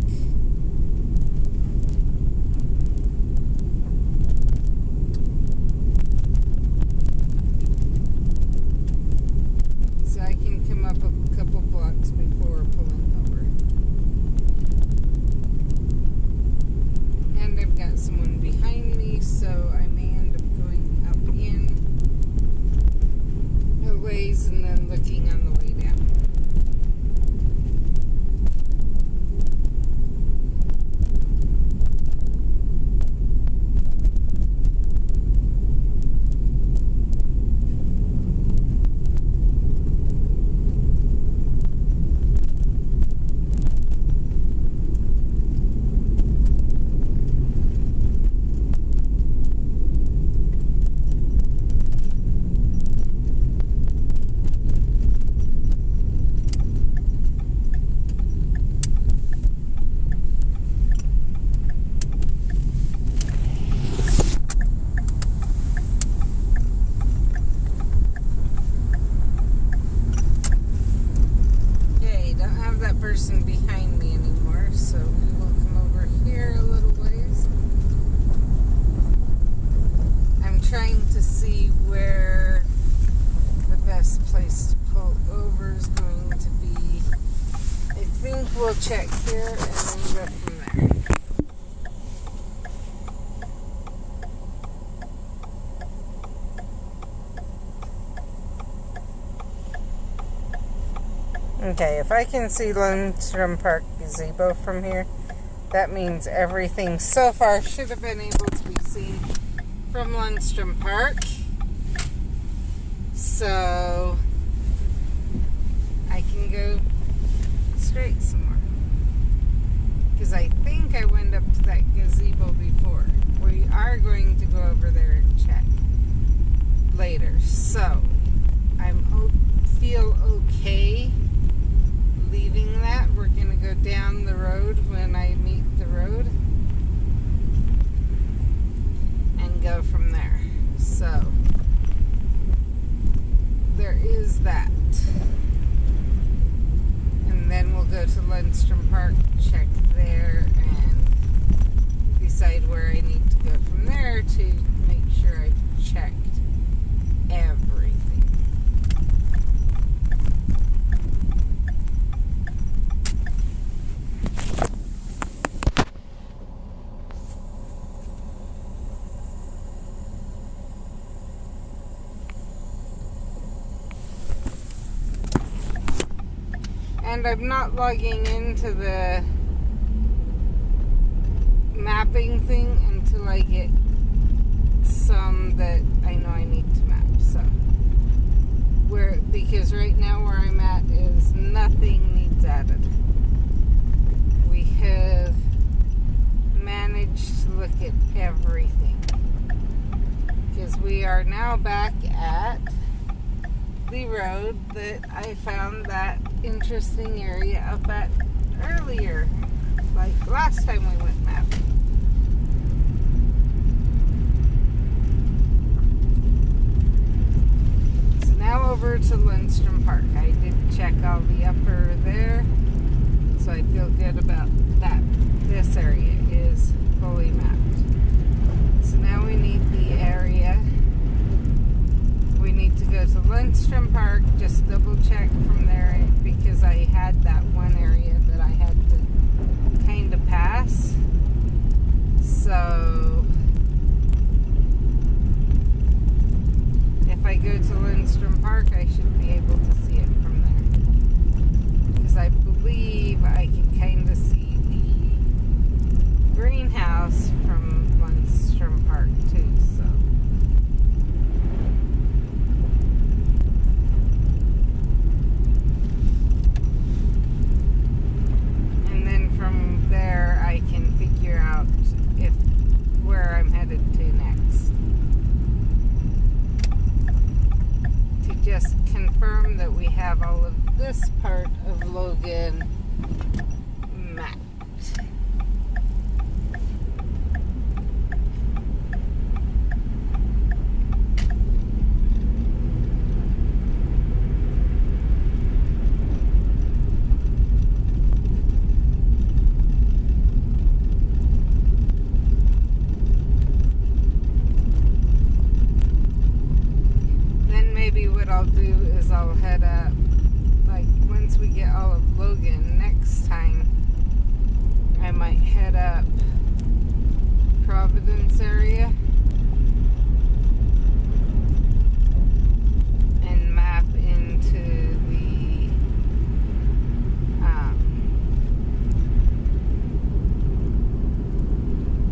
So I can come up a couple blocks before pulling over. And I've got someone behind me, so I may end up going up in a ways and then looking on the way down. Person behind me anymore, so we will come over here a little ways. I'm trying to see where the best place to pull over is going to be. I think we'll check here and then go from there. Okay, if I can see Lundstrom Park gazebo from here, that means everything so far should have been able to be seen from Lundstrom Park. So I can go straight some more. Because I think I went up to that gazebo before. We are going to go over there and check later. So I feel okay leaving that. We're going to go down the road when I meet the road. And I'm not logging into the mapping thing until I get some that I know I need to map. So, because right now where I'm at is nothing needs added. We have managed to look at everything. Because we are now back at the road that I found that interesting area up at earlier, like last time we went mapping. So now over to Lindstrom Park. I did check all the upper there, so I feel good about that. This area is fully mapped. So now we need the area. We need to go to Lindstrom Park, just double check from there because I had that one area that I had to kind of pass. So if I go to Lindstrom Park, I should be able to see it from there. Because I believe I can kind of see the greenhouse from Lindstrom Park too, so. And then from there I can figure out where I'm headed to next. To just confirm that we have all of this part of Logan mapped. Maybe what I'll do is I'll head up, like once we get all of Logan next time, I might head up Providence area and map into the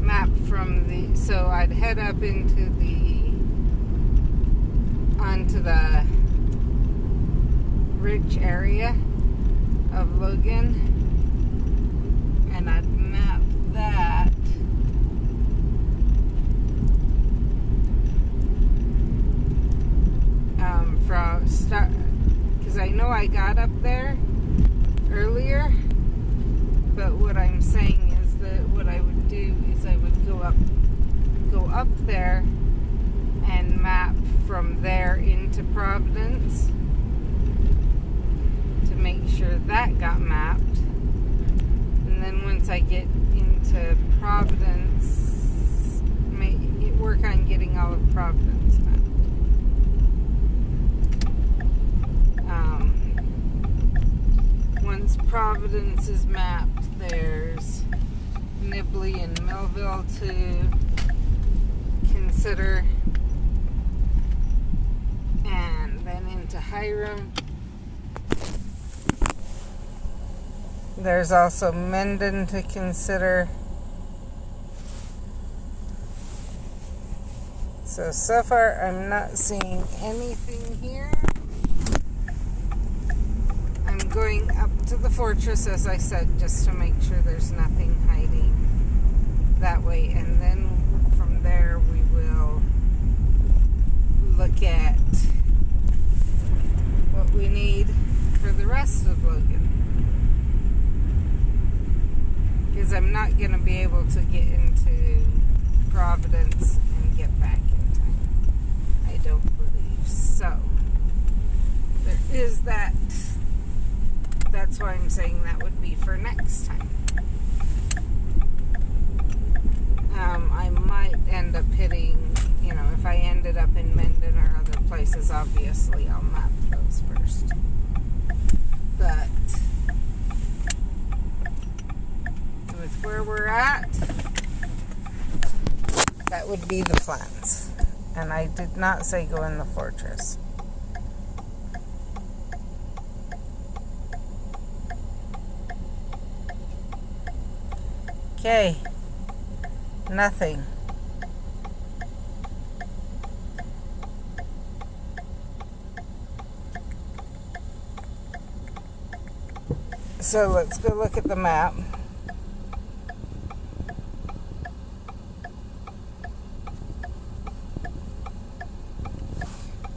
map from the, so I'd head up into onto the rich area of Logan, and I'd map that from start, because I know I got up there earlier, but what I'm saying is that what I would do is I would go up there and map from there into Providence to make sure that got mapped. And then once I get into Providence, work on getting all of Providence mapped. Once Providence is mapped, there's Nibley and Millville to consider. And then into Hiram. There's also Mendon to consider. So far I'm not seeing anything here. I'm going up to the fortress, as I said, just to make sure there's nothing hiding that way. And then from there we will look at what we need for the rest of Logan, because I'm not going to be able to get into Providence and get back in time, I don't believe. So there is that. That's why I'm saying that would be for next time. I might end up hitting, if I ended up in Mendon or other places, obviously I'll map those first. But with where we're at, that would be the plans. And I did not say go in the fortress. Okay, nothing. So let's go look at the map.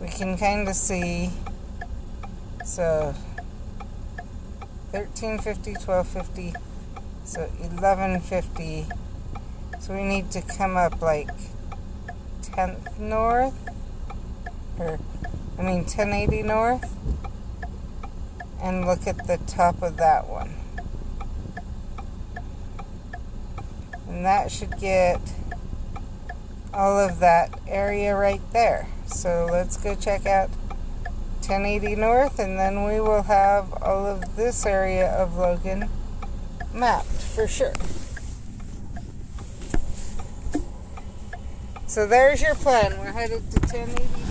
We can kind of see, so 1350, 1250, so 1150. So we need to come up like 10th north, or 1080 north, and look at the top of that one. And that should get all of that area right there. So let's go check out 1080 north, and then we will have all of this area of Logan mapped for sure. So there's your plan. We're headed to 1080 north.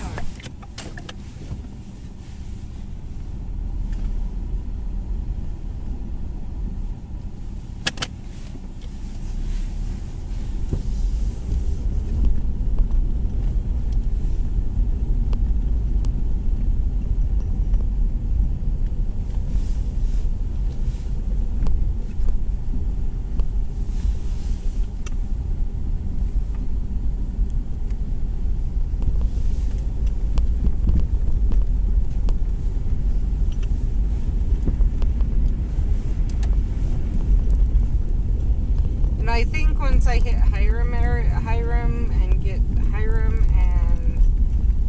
I think once I hit Hiram and get Hiram and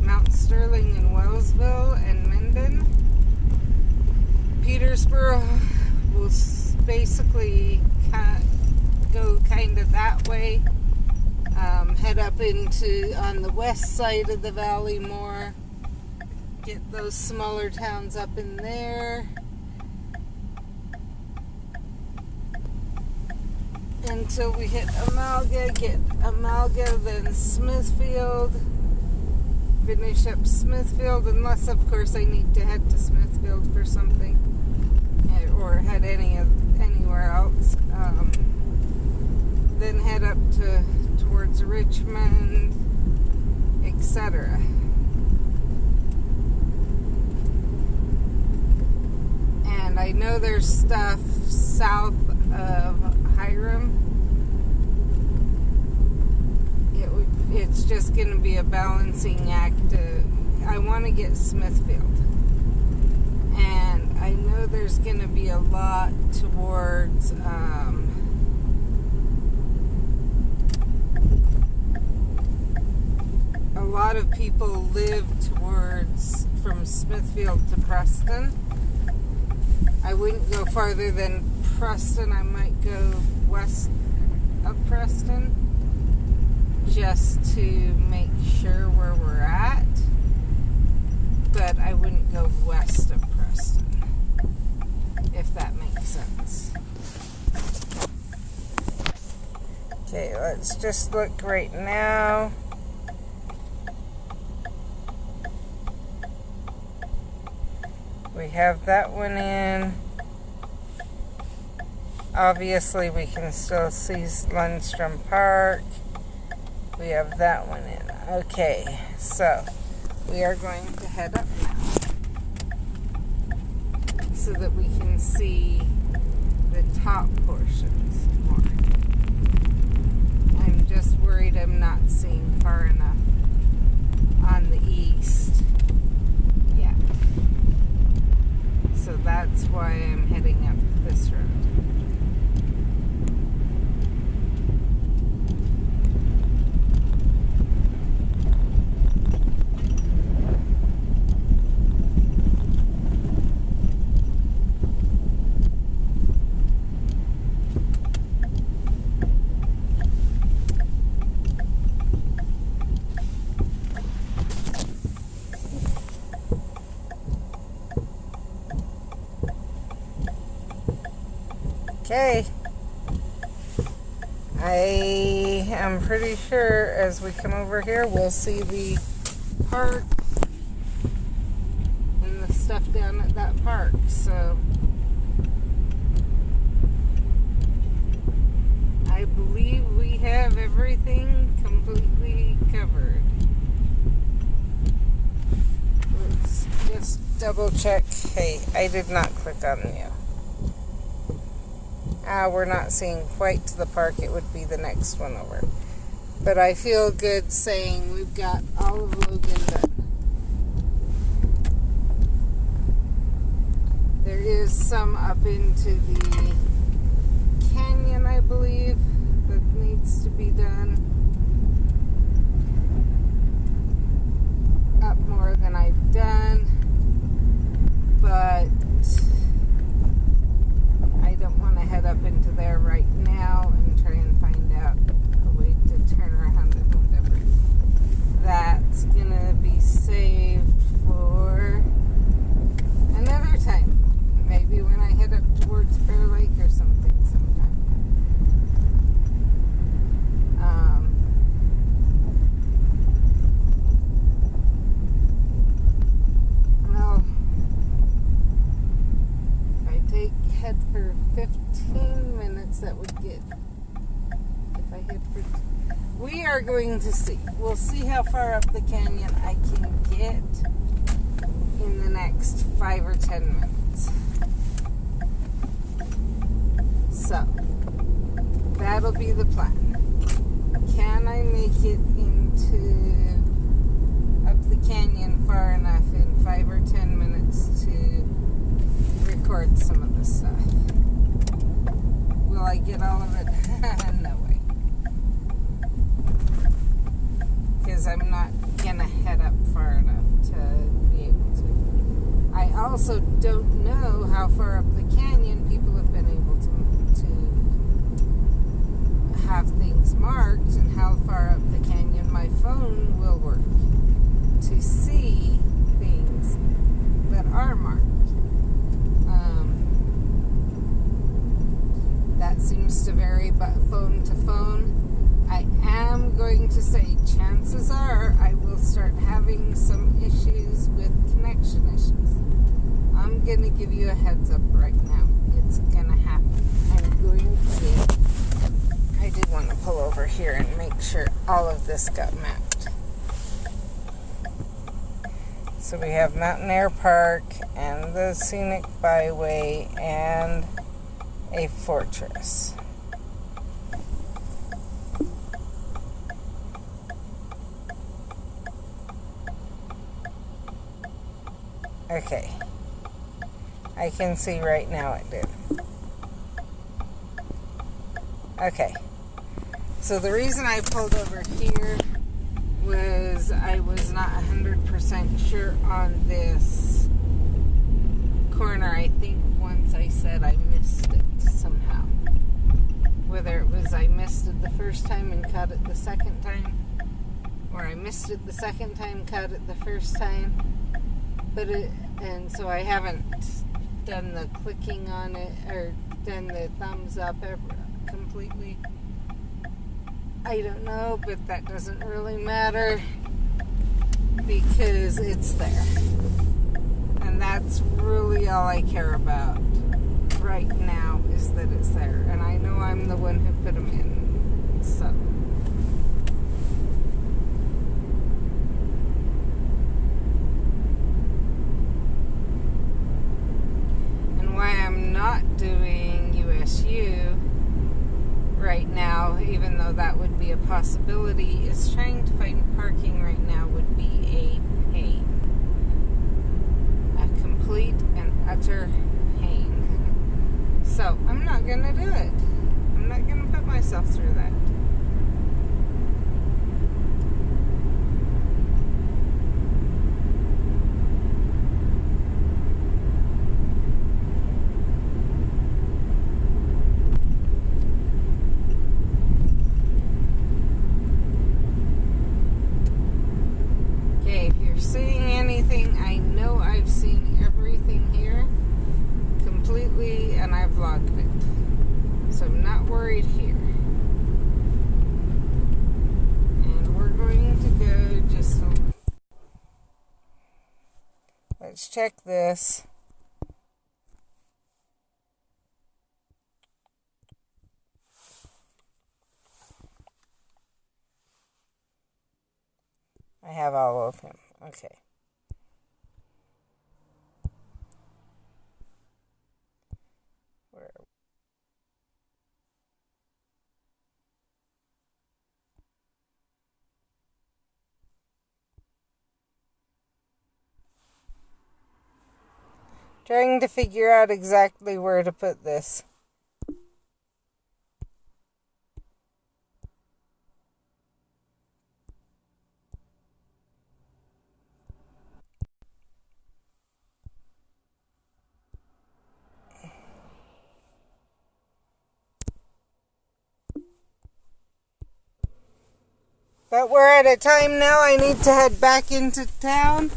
Mount Sterling and Wellsville and Minden, Petersboro will basically go kind of that way. Head up into on the west side of the valley more. Get those smaller towns up in there. Until we hit Amalga, get Amalga, then Smithfield, finish up Smithfield, unless of course I need to head to Smithfield for something, or head anywhere else. Then head up towards Richmond, etc. And I know there's stuff south of Hiram. It's just going to be a balancing act. I want to get Smithfield, and I know there's going to be a lot towards a lot of people live towards from Smithfield to Preston. I wouldn't go farther than Preston. I might go west of Preston just to make sure where we're at, but I wouldn't go west of Preston, if that makes sense. Okay, let's just look right now. We have that one in. Obviously, we can still see Lundstrom Park. We have that one in. Okay, so we are going to head up now so that we can see the top portions more. I'm just worried I'm not seeing far enough on the east yet. So that's why I'm heading up this road. Okay, I am pretty sure as we come over here we'll see the park and the stuff down at that park. So I everything completely covered. Let's just double check. Hey, I did not click on you. We're not seeing quite to the park. It would be the next one over. But I feel good saying we've got all of Logan done. There is some up into the canyon, I believe, that needs to be done. Up more than I've done. But I don't want to head up into there right now and try and find out a way to turn around and whatever. That's gonna be saved for another time. Maybe when I head up towards Bear Lake or something sometime. Well, if I head for 15 minutes, that would get, if I head for, we are going to see. We'll see how far up the canyon I can get in the next 5 or 10 minutes. So, that'll be the plan. Can I make it into up the canyon far enough in 5 or 10 minutes to record some of this stuff? Will I get all of it? No way. Because I'm not gonna head up far enough to be able to. I also don't know how far up the canyon people have been able to have things marked and how far up the canyon my phone will work to see things that are marked. That seems to vary phone to phone. I am going to say chances are I will start having some issues with connection issues. I'm going to give you a heads up right now. It's going to happen. I'm going to... I do want to pull over here and make sure all of this got mapped. So we have Mountain Air Park and the Scenic Byway and a fortress. Okay. I can see right now it did. Okay. So the reason I pulled over here was I was not 100% sure on this corner. I think once I said I missed it somehow. Whether it was I missed it the first time and caught it the second time, or I missed it the second time, caught it the first time. And so I haven't done the clicking on it or done the thumbs up completely. I don't know, but that doesn't really matter because it's there. And that's really all I care about right now, is that it's there. And I know I'm the one who put them in. So. And why I'm not doing USU right now, even though that would be a possibility, is trying to find parking right now would be a pain. A complete and utter pain. So, I'm not going to do it. I'm not going to put myself through that. Okay, if you're seeing anything, I know I've seen everything here completely, and I've logged it. So I'm not worried here. And we're going to go just... Let's check this. I have all of him. Okay. Where? Trying to figure out exactly where to put this. But we're at a time now I need to head back into town.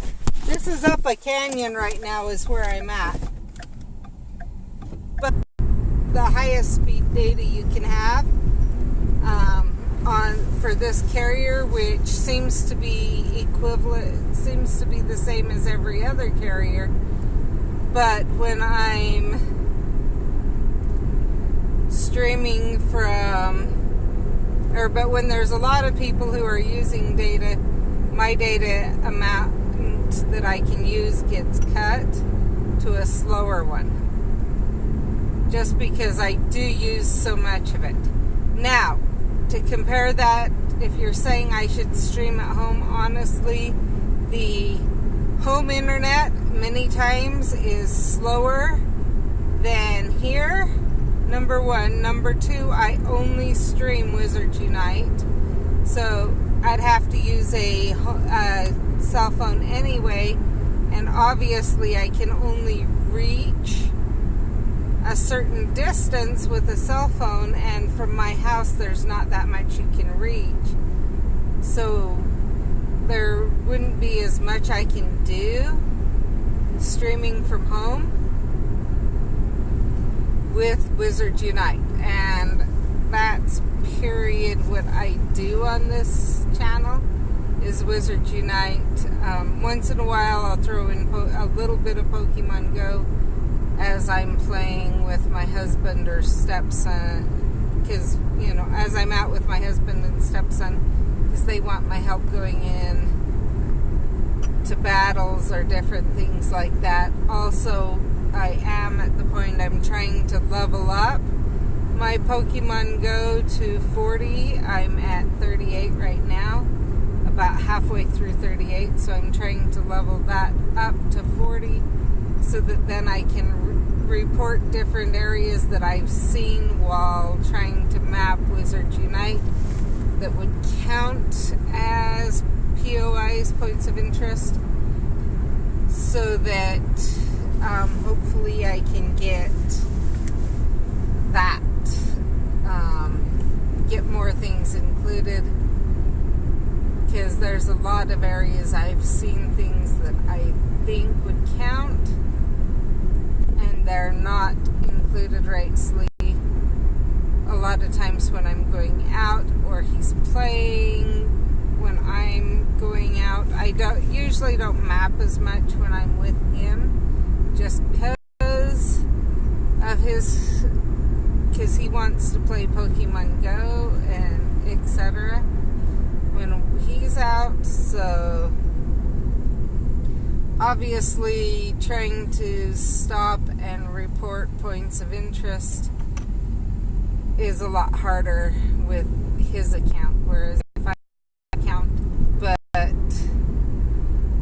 This is up a canyon right now is where I'm at. But the highest speed data you can have for this carrier, which seems to be equivalent, seems to be the same as every other carrier. But when I'm streaming but when there's a lot of people who are using data, my data amount that I can use gets cut to a slower one. Just because I do use so much of it. Now, to compare that, if you're saying I should stream at home, honestly, the home internet many times is slower than here. Number one. Number two, I only stream Wizards Unite. So I'd have to use a cell phone anyway. And obviously I can only reach a certain distance with a cell phone. And from my house, there's not that much you can reach. So there wouldn't be as much I can do streaming from home with Wizards Unite, and that's period what I do on this channel is Wizards Unite. Once in a while I'll throw in a little bit of Pokemon Go as I'm playing with my husband or stepson, because as I'm out with my husband and stepson, because they want my help going in to battles or different things like that. Also, I am at the point I'm trying to level up my Pokemon Go to 40. I'm at 38 right now, about halfway through 38, so I'm trying to level that up to 40 so that then I can report different areas that I've seen while trying to map Wizards Unite that would count as POIs, points of interest, so that hopefully I can get that, get more things included, because there's a lot of areas I've seen things that I think would count, and they're not included rightly. A lot of times when I'm going out or he's playing, when I'm going out, I usually don't map as much when I'm with him, just because of because he wants to play Pokemon Go and etc. when he's out. So obviously trying to stop and report points of interest is a lot harder with his account, whereas if I account, but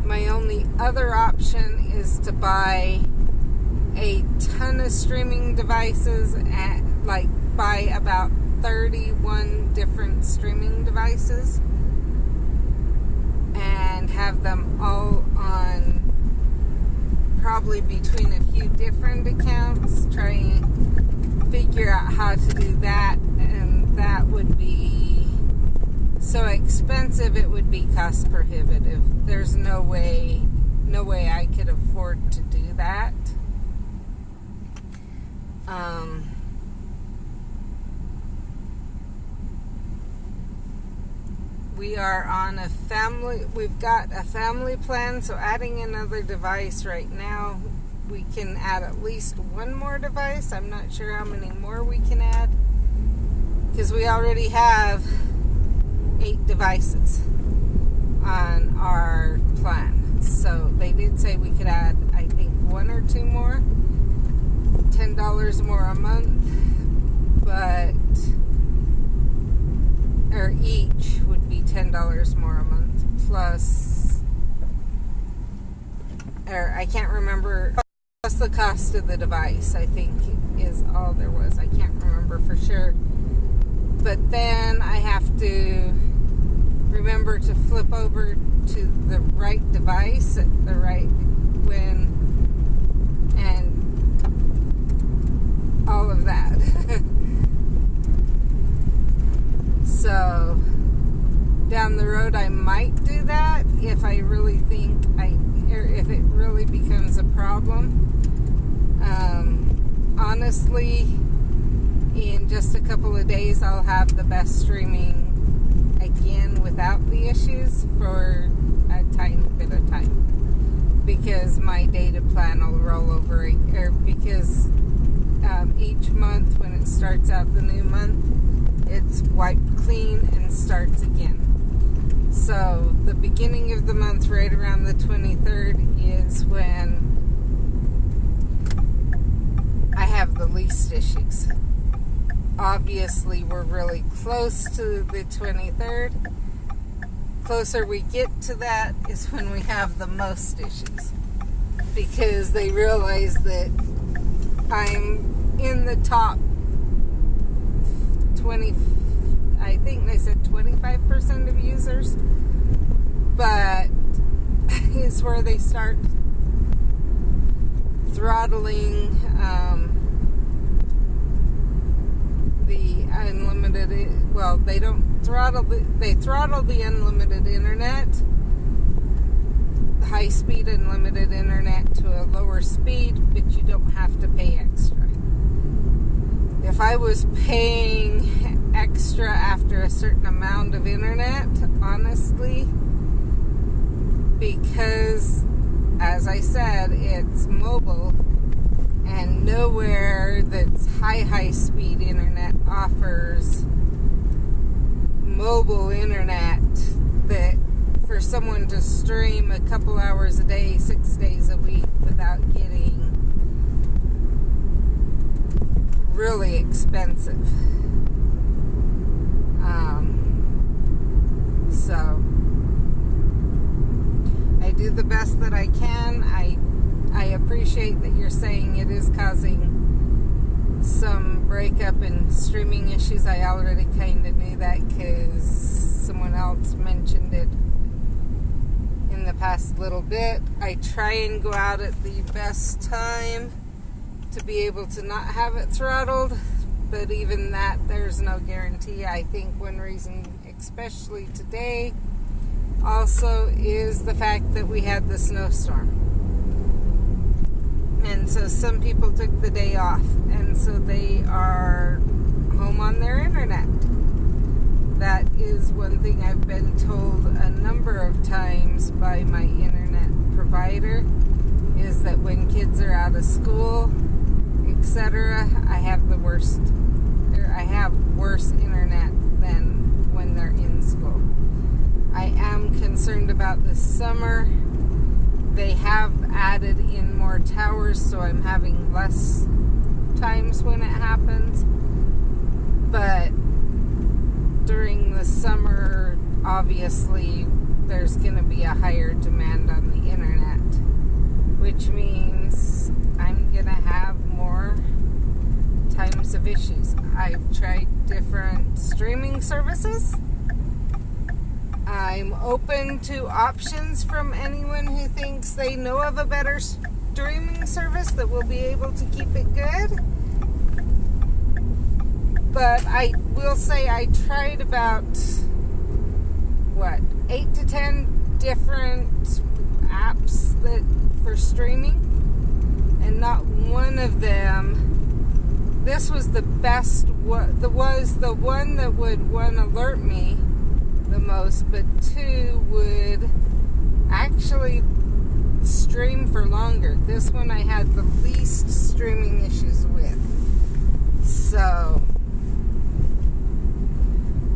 my only other option is to buy a ton of streaming devices, and buy about 31 different streaming devices and have them all on probably between a few different accounts, try and figure out how to do that, and that would be so expensive it would be cost prohibitive. There's no way I could afford to do that. We are on we've got a family plan, so adding another device right now, we can add at least one more device. I'm not sure how many more we can add, because we already have 8 devices on our plan. So they did say we could add, I think, 1 or 2 more, $10 more a month, but or each would be $10 more a month plus, or I can't remember, plus the cost of the device, I think is all there was. I can't remember for sure. But then I have to remember to flip over to the right device at the right when, and all of that. So down the road I might do that if I really think or if it really becomes a problem. Honestly, in just a couple of days I'll have the best streaming again without the issues for a tiny bit of time, because my data plan will roll over, or because each month when it starts out the new month, it's wiped clean and starts again. So the beginning of the month, right around the 23rd, is when I have the least issues. Obviously, we're really close to the 23rd. Closer we get to that is when we have the most issues, because they realize that I'm in the top 20, I think they said 25% of users, but is where they start throttling the unlimited, well, they don't throttle, they throttle the unlimited internet, high speed unlimited internet to a lower speed, but you don't have to pay extra. If I was paying extra after a certain amount of internet, honestly, because, as I said, it's mobile, and nowhere that's high speed internet offers mobile internet that for someone to stream a couple hours a day, 6 days a week without getting really expensive. So I do the best that I can. I appreciate that you're saying it is causing some breakup and streaming issues. I already kind of knew that because someone else mentioned it in the past little bit. I try and go out at the best time to be able to not have it throttled, but even that, there's no guarantee. I think one reason, especially today, also is the fact that we had the snowstorm. And so some people took the day off, and so they are home on their internet. That is one thing I've been told a number of times by my internet provider, is that when kids are out of school, etc., I have worse internet than when they're in school. I am concerned about this summer. They have added in more towers, so I'm having less times when it happens. But during the summer, obviously, there's going to be a higher demand on the internet, which means I'm going to have more times of issues. I've tried different streaming services. I'm open to options from anyone who thinks they know of a better streaming service that will be able to keep it good. But I will say I tried about, 8 to 10 different apps for streaming, and not one of them, this was the best, was the one that would, one, alert me the most, but two, would actually stream for longer. This one I had the least streaming issues with. So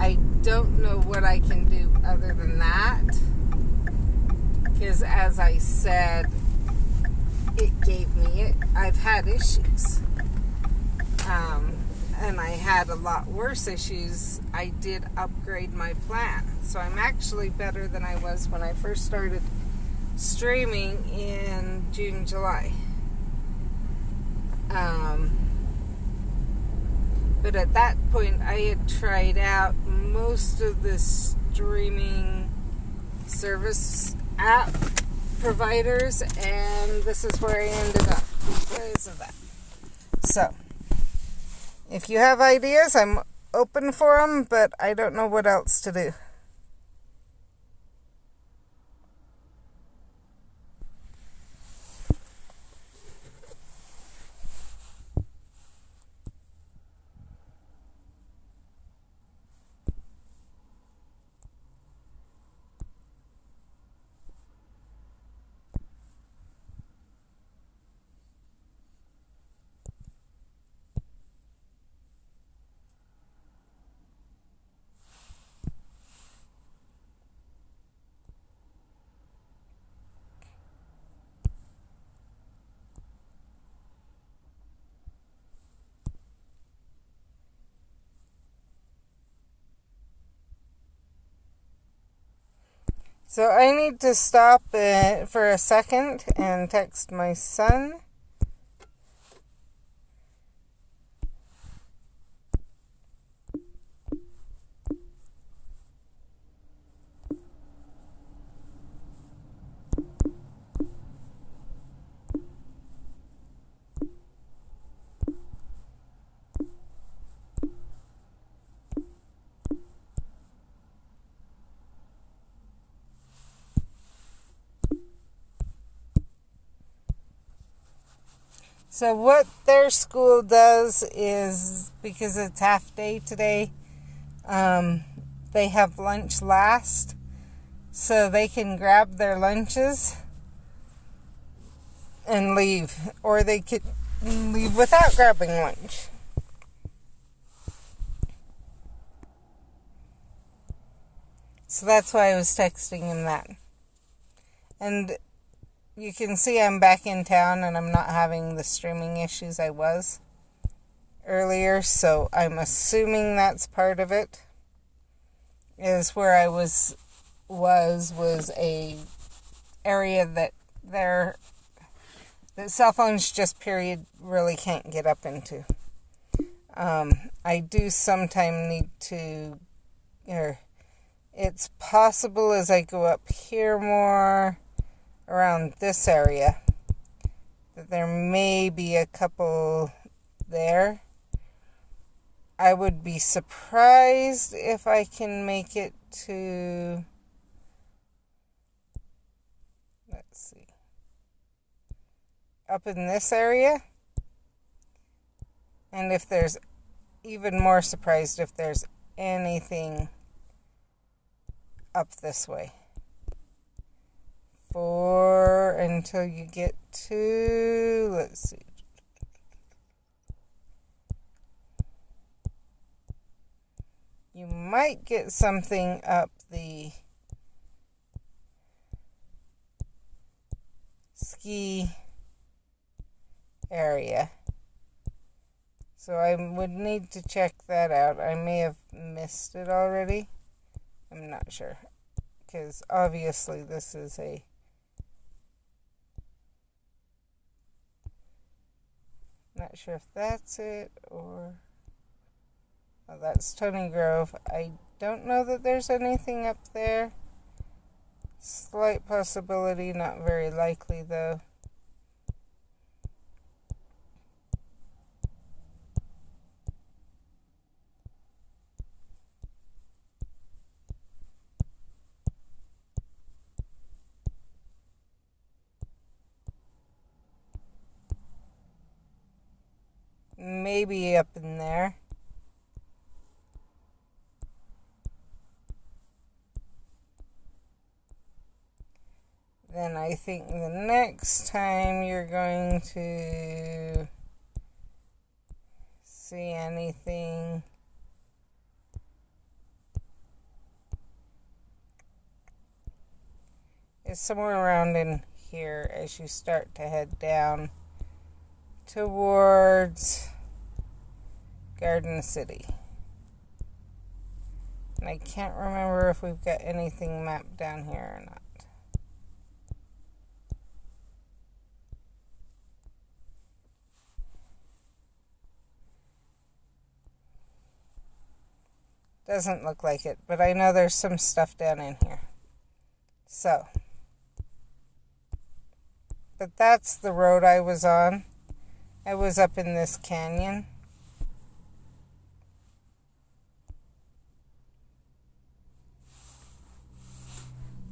I don't know what I can do other than that. because as I said, it gave me, I've had issues. And I had a lot worse issues. I did upgrade my plan. So I'm actually better than I was when I first started streaming in June, July. But at that point, I had tried out most of the streaming service app providers, and this is where I ended up because of that. So, if you have ideas, I'm open for them, but I don't know what else to do. So I need to stop for a second and text my son. So what their school does is, because it's half day today, they have lunch last, so they can grab their lunches and leave, or they could leave without grabbing lunch. So that's why I was texting him that. And you can see I'm back in town and I'm not having the streaming issues I was earlier, so I'm assuming that's part of it. Is where I was a area that cell phones just period really can't get up into. I do sometime need to, it's possible as I go up here more around this area that there may be a couple there. I would be surprised if I can make it to, let's see, up in this area. And if there's, even more surprised if there's anything up this way. Until you get to, let's see. You might get something up the ski area. So I would need to check that out. I may have missed it already. I'm not sure. Because obviously this is a not sure if that's it or that's Tony Grove. I don't know that there's anything up there. Slight possibility, not very likely though. Maybe up in there. Then I think the next time you're going to see anything is somewhere around in here as you start to head down towards Garden City. And I can't remember if we've got anything mapped down here or not. Doesn't look like it, but I know there's some stuff down in here. So, but that's the road I was on. I was up in this canyon.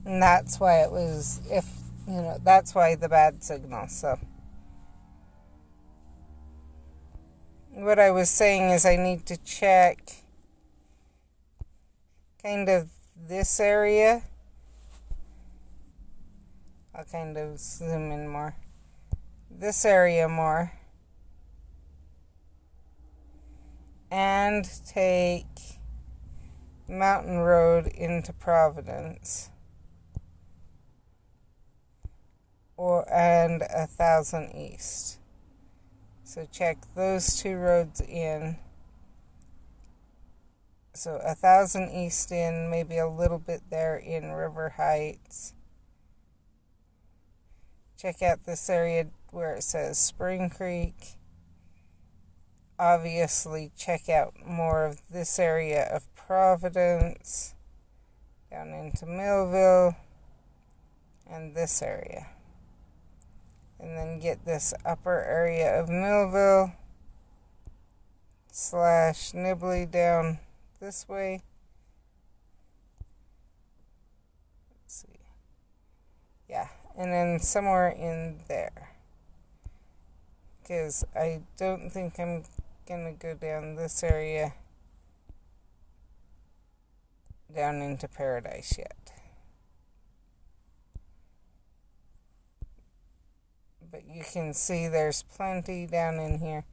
And that's why it was, that's why the bad signal. So, what I was saying is I need to check kind of this area. I'll kind of zoom in more. This area more. And take Mountain Road into Providence. And 1000 East. So check those two roads in. So 1000 East in, maybe a little bit there in River Heights. Check out this area where it says Spring Creek. Obviously, check out more of this area of Providence. Down into Millville. And this area. And then get this upper area of Millville / Nibley down this way. Let's see. Yeah, and then somewhere in there. Because I don't think I'm going to go down this area down into Paradise yet. But you can see there's plenty down in here.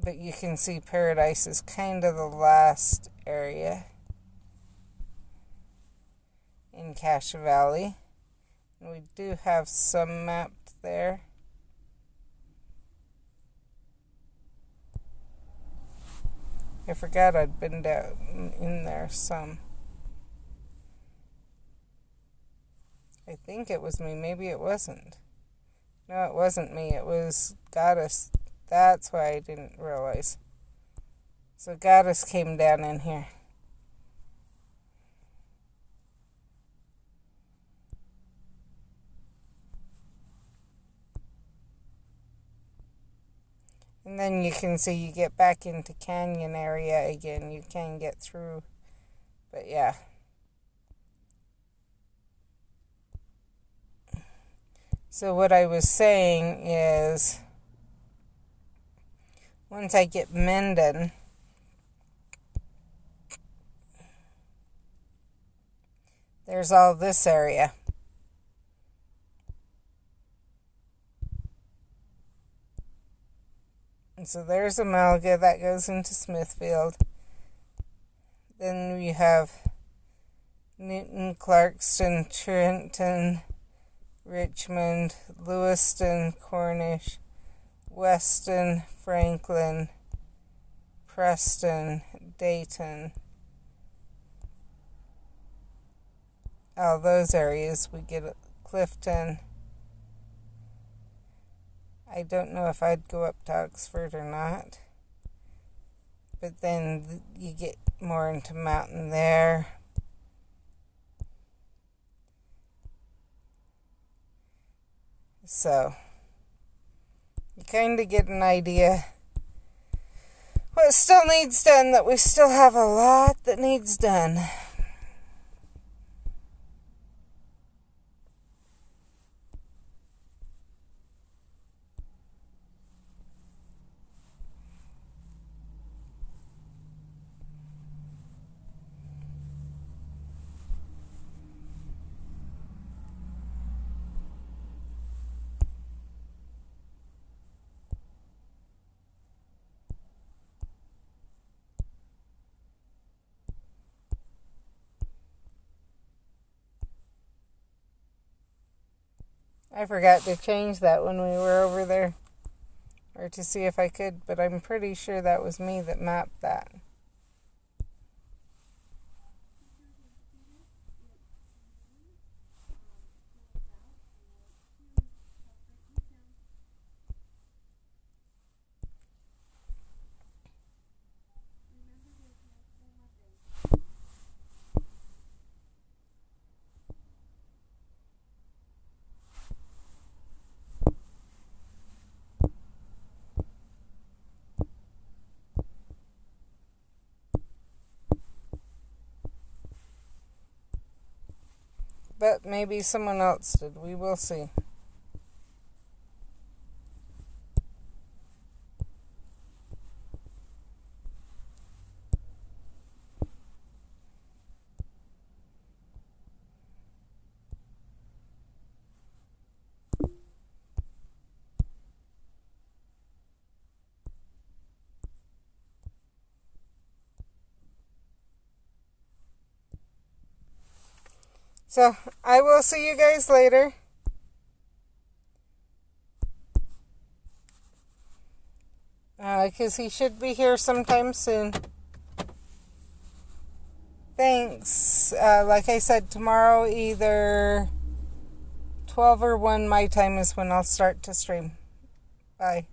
But you can see Paradise is kind of the last area in Cache Valley. And we do have some mapped there. I forgot I'd been down in there some. I think it was me. Maybe it wasn't. No, it wasn't me. It was Goddess. That's why I didn't realize. So Goddess came down in here. And then you can see you get back into canyon area again. You can get through. But yeah. So what I was saying is, once I get Mendon, there's all this area. And so there's Amalga that goes into Smithfield. Then we have Newton, Clarkston, Trenton, Richmond, Lewiston, Cornish, Weston, Franklin, Preston, Dayton. All those areas. We get Clifton. I don't know if I'd go up to Oxford or not. But then you get more into Mountain there. So, you kind of get an idea what still needs done, that we still have a lot that needs done. I forgot to change that when we were over there, or to see if I could, but I'm pretty sure that was me that mapped that. But maybe someone else did. We will see. So, I will see you guys later. Because he should be here sometime soon. Thanks. Like I said, tomorrow either 12 or 1 my time is when I'll start to stream. Bye.